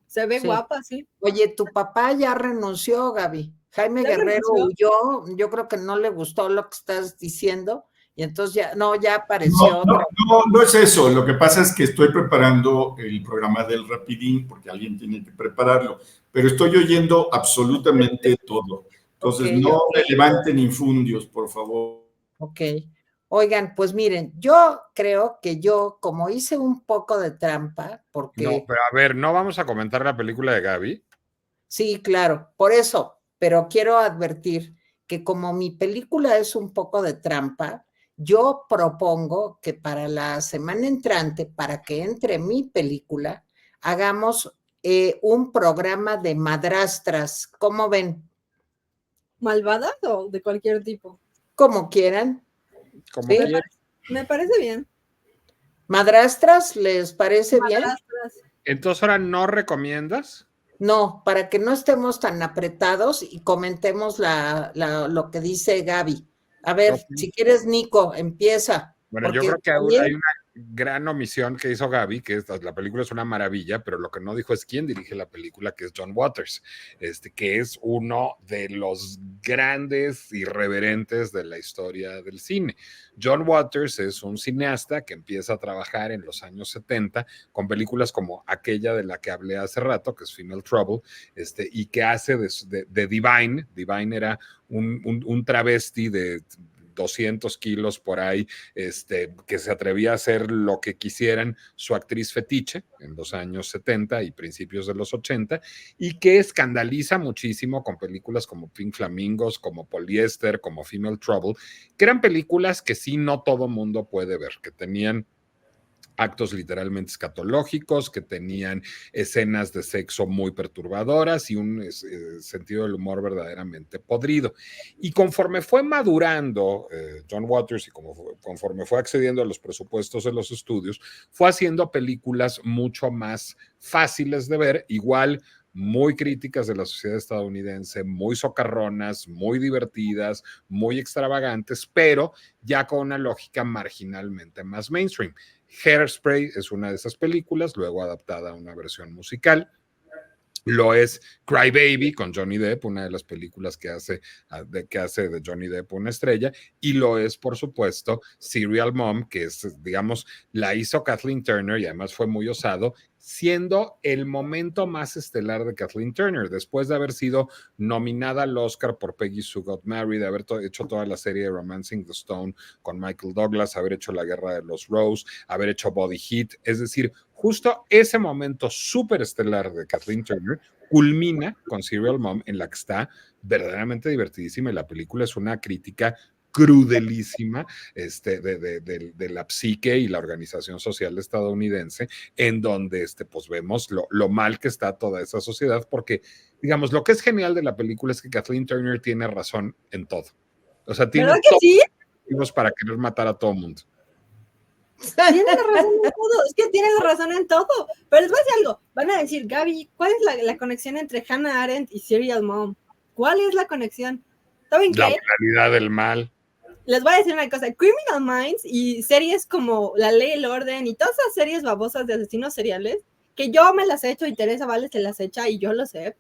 Se ve Sí. guapa, sí. Oye, tu papá ya renunció, Gaby. Jaime ¿Ya Guerrero renunció? huyó, yo creo que no le gustó lo que estás diciendo, y entonces ya apareció otro. No es eso. Lo que pasa es que estoy preparando el programa del Rapidín, porque alguien tiene que prepararlo, pero estoy oyendo absolutamente todo. Entonces, Ok, no ok. me levanten infundios, por favor. Ok. Oigan, pues miren, yo creo que yo, como hice un poco de trampa, porque No, pero a ver, ¿no vamos a comentar la película de Gaby? sí, claro, por eso, pero quiero advertir que como mi película es un poco de trampa, yo propongo que para la semana entrante, para que entre mi película, hagamos un programa de madrastras. ¿Cómo ven? ¿Malvadas o de cualquier tipo? Como quieran. Como ¿Sí? quieras. Me parece bien. ¿Madrastras les parece bien? Madrastras. Entonces, ¿ahora no recomiendas? No, para que no estemos tan apretados y comentemos lo que dice Gaby. A ver, Ok. si quieres, Nico, empieza. Bueno, yo Porque creo que también, hay una gran omisión que hizo Gaby, que la película es una maravilla, pero lo que no dijo es quién dirige la película, que es John Waters, que es uno de los grandes irreverentes de la historia del cine. John Waters es un cineasta que empieza a trabajar en los años 70 con películas como aquella de la que hablé hace rato, que es Female Trouble, y que hace de Divine. Divine era un travesti de 200 kilos por ahí, que se atrevía a hacer lo que quisieran su actriz fetiche en los años 70 y principios de los 80, y que escandaliza muchísimo con películas como Pink Flamingos, como Polyester, como Female Trouble, que eran películas que sí no todo mundo puede ver, que tenían actos literalmente escatológicos, que tenían escenas de sexo muy perturbadoras y un sentido del humor verdaderamente podrido. Y conforme fue madurando John Waters y conforme fue accediendo a los presupuestos de los estudios, fue haciendo películas mucho más fáciles de ver, igual muy críticas de la sociedad estadounidense, muy socarronas, muy divertidas, muy extravagantes, pero ya con una lógica marginalmente más mainstream. Hairspray es una de esas películas, luego adaptada a una versión musical. Lo es Cry Baby con Johnny Depp, una de las películas que hace de Johnny Depp una estrella, y lo es, por supuesto, Serial Mom, que es, digamos, la hizo Kathleen Turner y además fue muy osado, siendo el momento más estelar de Kathleen Turner, después de haber sido nominada al Oscar por Peggy Sue Got Married, de haber hecho toda la serie de Romancing the Stone con Michael Douglas, haber hecho La Guerra de los Rose, haber hecho Body Heat, es decir, justo ese momento súper estelar de Kathleen Turner culmina con Serial Mom, en la que está verdaderamente divertidísima, y la película es una crítica crudelísima de la psique y la organización social estadounidense, en donde pues vemos lo mal que está toda esa sociedad, porque, digamos, lo que es genial de la película es que Kathleen Turner tiene razón en todo. O sea, tiene ¿Verdad que sí? motivos para querer matar a todo el mundo. Tienes razón en todo, es que tienes razón en todo. Pero les voy a decir algo, van a decir, Gaby, ¿cuál es la conexión entre Hannah Arendt y Serial Mom? ¿Cuál es la conexión? ¿Saben qué? La moralidad del mal. Les voy a decir una cosa, Criminal Minds y series como La Ley y el Orden y todas esas series babosas de asesinos seriales, que yo me las he hecho y Teresa Vales se las echa y yo lo sé,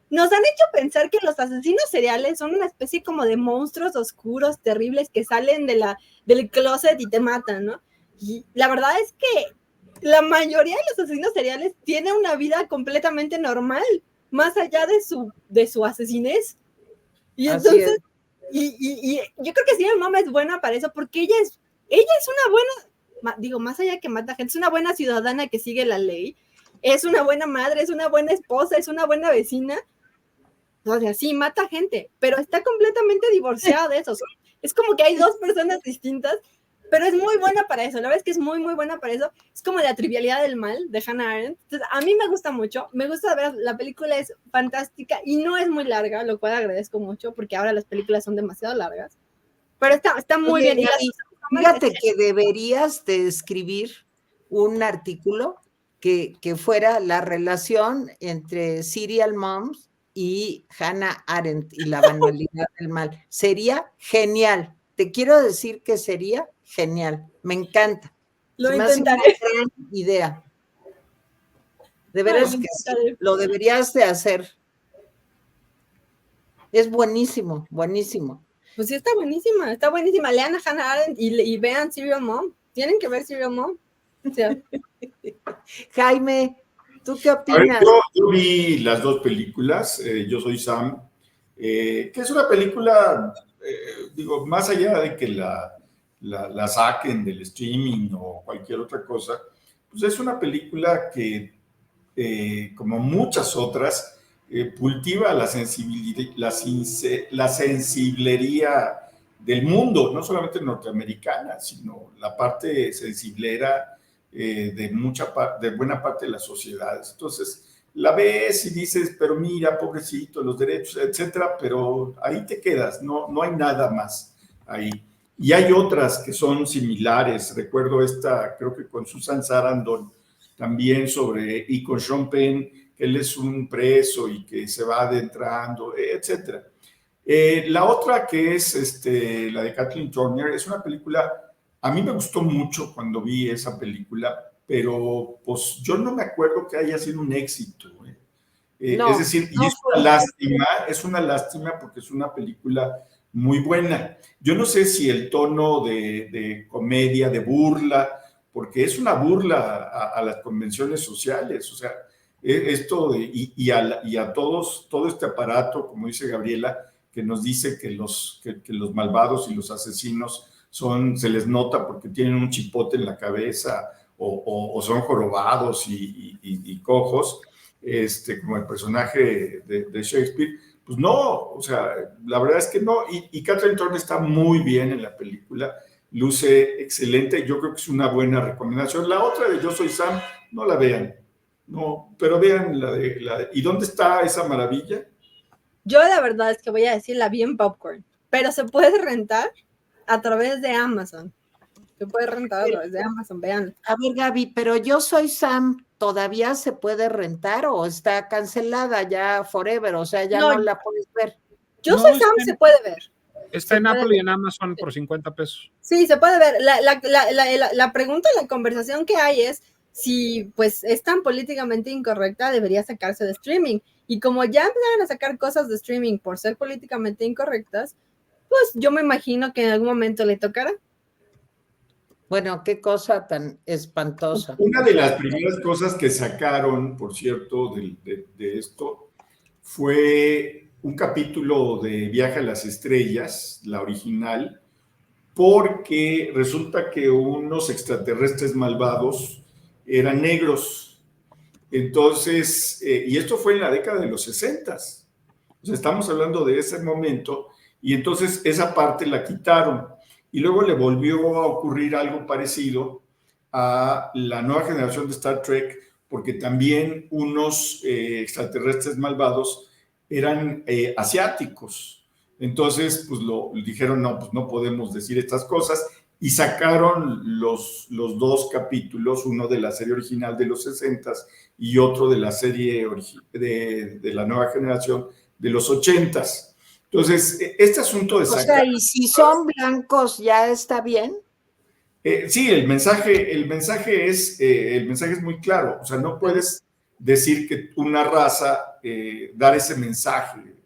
nos han hecho pensar que los asesinos seriales son una especie como de monstruos oscuros, terribles, que salen del closet y te matan, ¿no? Y la verdad es que la mayoría de los asesinos seriales tienen una vida completamente normal, más allá de su asesinez. Y entonces, y yo creo que sí, mi mamá es buena para eso, porque ella es una buena, digo, más allá que mata gente, es una buena ciudadana que sigue la ley, es una buena madre, es una buena esposa, es una buena vecina. O sea, sí, mata gente, pero está completamente divorciada de eso. Es como que hay dos personas distintas, pero es muy buena para eso. La verdad es que es muy, muy buena para eso. Es como la trivialidad del mal de Hannah Arendt. Entonces, a mí me gusta mucho. Me gusta ver, la película es fantástica y no es muy larga, lo cual agradezco mucho porque ahora las películas son demasiado largas. Pero está muy bien. Y fíjate que deberías de escribir un artículo que fuera la relación entre Serial Moms y Hannah Arendt y la banalidad del mal. Sería genial. Te quiero decir que sería genial. Me encanta. Lo Se me hace una intentaré. gran idea. De Lo veras que sí, intentaré. lo deberías de hacer. Es buenísimo, buenísimo. Pues sí, está buenísima, está buenísima. Lean a Hannah Arendt y vean Serial Mom. Tienen que ver Serial Mom. O sea, Jaime, ¿tú qué A ver, opinas? yo vi las dos películas, Yo soy Sam, que es una película, digo, más allá de que la saquen del streaming o cualquier otra cosa, pues es una película que, como muchas otras, cultiva la sensiblería del mundo, no solamente norteamericana, sino la parte sensiblera de buena parte de las sociedades. Entonces, la ves y dices, pero mira, pobrecito, los derechos, etcétera, pero ahí te quedas, no hay nada más ahí. Y hay otras que son similares. Recuerdo esta, creo que con Susan Sarandon, también y con Sean Penn, que él es un preso y que se va adentrando, etcétera. La otra que es la de Kathleen Turner, es una película, a mí me gustó mucho cuando vi esa película, pero pues yo no me acuerdo que haya sido un éxito. No, es decir, y no fue. es una lástima porque es una película muy buena. Yo no sé si el tono de comedia, de burla, porque es una burla a las convenciones sociales, o sea, y a todos, todo este aparato, como dice Gabriela, que nos dice que los malvados y los asesinos se les nota porque tienen un chipote en la cabeza o son jorobados y cojos, como el personaje de Shakespeare. Pues no, o sea, la verdad es que no. Y Catherine Thorne está muy bien en la película, luce excelente. Yo creo que es una buena recomendación. La otra de Yo Soy Sam, no la vean. No, pero vean ¿y dónde está esa maravilla? yo la verdad es que voy a decir la vi en Popcorn, pero se puede rentar a través de Amazon. Se puede rentar a través de Amazon, vean. A ver, Gaby, pero Yo Soy Sam, ¿todavía se puede rentar o está cancelada ya forever? O sea, ya no la puedes ver. Yo Soy Sam se puede ver. Está en Apple y en Amazon por $50. Sí, se puede ver. La pregunta, la conversación que hay es si pues es tan políticamente incorrecta, debería sacarse de streaming. Y como ya empezaron a sacar cosas de streaming por ser políticamente incorrectas, pues yo me imagino que en algún momento le tocará. Bueno, qué cosa tan espantosa. Una de las primeras cosas que sacaron, por cierto, de esto, fue un capítulo de Viaje a las Estrellas, la original, porque resulta que unos extraterrestres malvados eran negros. Entonces, y esto fue en la década de los 60s. O sea, estamos hablando de ese momento, y entonces esa parte la quitaron. Y luego le volvió a ocurrir algo parecido a la nueva generación de Star Trek, porque también unos extraterrestres malvados eran asiáticos. Entonces, pues dijeron, no, pues no podemos decir estas cosas, y sacaron los dos capítulos, uno de la serie original de los 60s y otro de la serie de la nueva generación de los 80s. Entonces, este asunto de sacar... O sea, ¿y si son blancos ya está bien? Sí, el mensaje es muy claro. O sea, no puedes decir que una raza, dar ese mensaje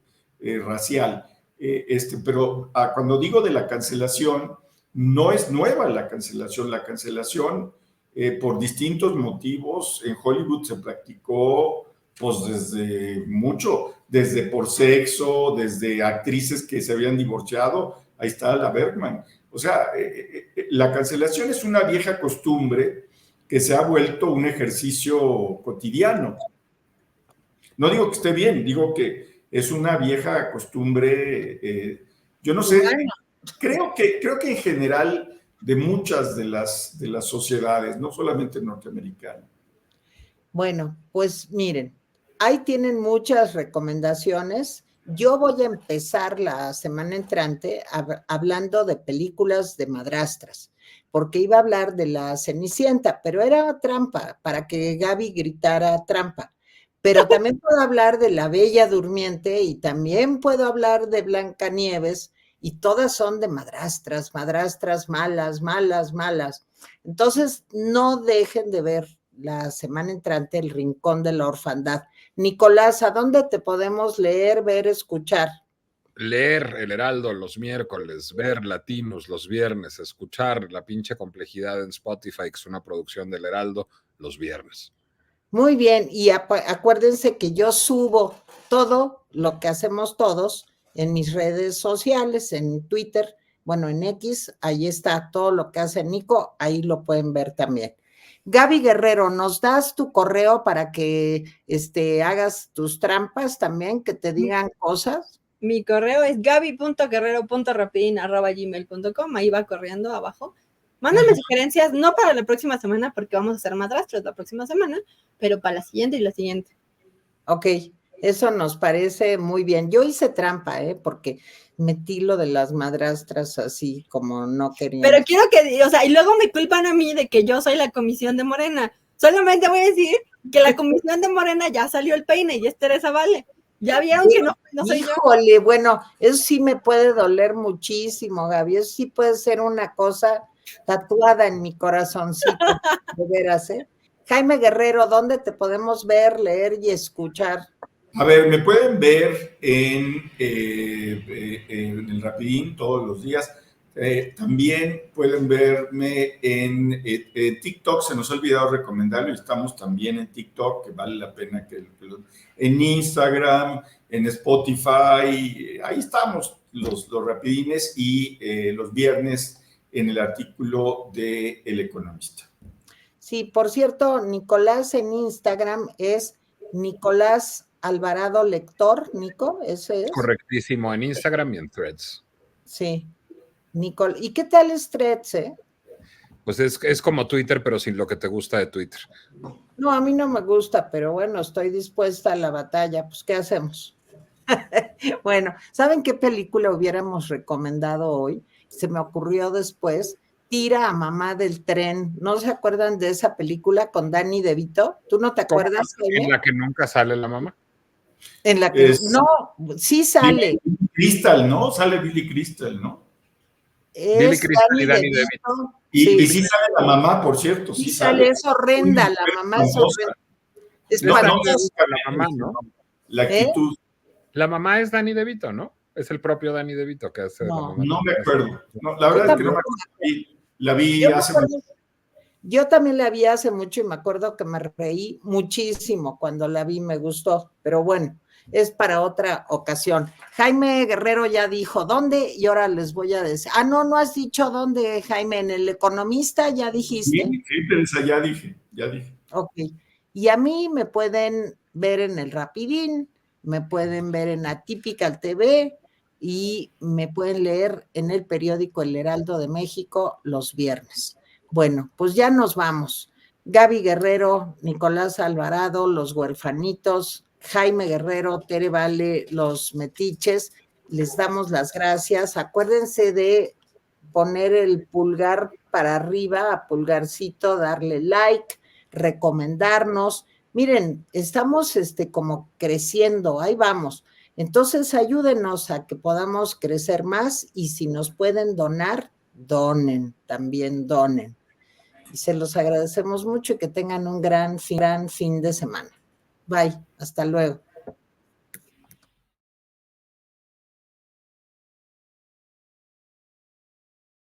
racial. Pero cuando digo de la cancelación, no es nueva la cancelación. La cancelación, por distintos motivos, en Hollywood se practicó pues desde por sexo, desde actrices que se habían divorciado. Ahí está la Bergman. O sea, la cancelación es una vieja costumbre que se ha vuelto un ejercicio cotidiano. No digo que esté bien, digo que es una vieja costumbre, yo no sé, creo que en general de muchas de las sociedades, no solamente norteamericanas. Bueno, pues miren, ahí tienen muchas recomendaciones. Yo voy a empezar la semana entrante hablando de películas de madrastras, porque iba a hablar de La Cenicienta, pero era trampa, para que Gaby gritara trampa. pero también puedo hablar de La Bella Durmiente y también puedo hablar de Blancanieves y todas son de madrastras, madrastras malas, malas, malas. Entonces, no dejen de ver la semana entrante El Rincón de la Orfandad. Nicolás, ¿a dónde te podemos leer, ver, escuchar? Leer El Heraldo los miércoles, ver Latinos los viernes, escuchar La Pinche Complejidad en Spotify, que es una producción del Heraldo, los viernes. Muy bien, y acuérdense que yo subo todo lo que hacemos todos en mis redes sociales, en Twitter, bueno, en X, ahí está todo lo que hace Nico, ahí lo pueden ver también. Gaby Guerrero, ¿nos das tu correo para que hagas tus trampas también, que te digan cosas? Mi correo es gaby.guerrero.rapidin@gmail.com, ahí va corriendo abajo. Mándame sugerencias, no para la próxima semana, porque vamos a hacer madrastros la próxima semana, pero para la siguiente y la siguiente. Ok, eso nos parece muy bien. Yo hice trampa, porque metí lo de las madrastras así como no quería. Pero quiero que, o sea, y luego me culpan a mí de que yo soy la comisión de Morena. Solamente voy a decir que la comisión de Morena ya salió el peine y es Teresa Vale. Ya vieron que no soy yo. Híjole, bueno, eso sí me puede doler muchísimo, Gaby. Eso sí puede ser una cosa tatuada en mi corazoncito, de veras, ¿eh? Jaime Guerrero, ¿dónde te podemos ver, leer y escuchar? A ver, me pueden ver en el Rapidín todos los días. También pueden verme en TikTok. Se nos ha olvidado recomendarlo y estamos también en TikTok, que vale la pena en Instagram, en Spotify. Ahí estamos los Rapidines y los viernes en el artículo de El Economista. Sí, por cierto, Nicolás en Instagram es Nicolás Alvarado Lector, Nico, ese es. Correctísimo, en Instagram y en Threads. Sí, Nicole. ¿Y qué tal es Threads, Pues es como Twitter, pero sin lo que te gusta de Twitter. No, a mí no me gusta, pero bueno, estoy dispuesta a la batalla. Pues, ¿qué hacemos? Bueno, ¿saben qué película hubiéramos recomendado hoy? Se me ocurrió después. Tira a mamá del tren. ¿No se acuerdan de esa película con Danny DeVito? ¿Tú no te acuerdas, Jaime? ¿En la que nunca sale la mamá? En la que no, sí sale. Billy Crystal, ¿no? Sale Billy Crystal, ¿no? Billy Crystal y Danny DeVito. Y sí sale la mamá, por cierto. Sí sale, es horrenda, la mamá es horrenda. Es espantosa. La mamá, ¿no? La actitud. La mamá es Danny DeVito, ¿no? Es el propio Danny DeVito que hace la mamá. No me acuerdo. No, la verdad es que no me acuerdo. La vi hace mucho. Yo también la vi hace mucho y me acuerdo que me reí muchísimo cuando la vi, me gustó, pero bueno, es para otra ocasión. Jaime Guerrero ya dijo dónde y ahora les voy a decir. No has dicho dónde, Jaime, en El Economista ya dijiste. Sí, Teresa, ya dije. Ok, y a mí me pueden ver en El Rapidín, me pueden ver en Atypical TV y me pueden leer en el periódico El Heraldo de México los viernes. Bueno, pues ya nos vamos. Gaby Guerrero, Nicolás Alvarado, los huerfanitos, Jaime Guerrero, Tere Vale, los metiches, les damos las gracias. Acuérdense de poner el pulgar para arriba, a pulgarcito, darle like, recomendarnos. Miren, estamos como creciendo, ahí vamos. Entonces ayúdenos a que podamos crecer más y si nos pueden donar, donen, también donen. Y se los agradecemos mucho y que tengan un gran fin de semana. Bye, hasta luego.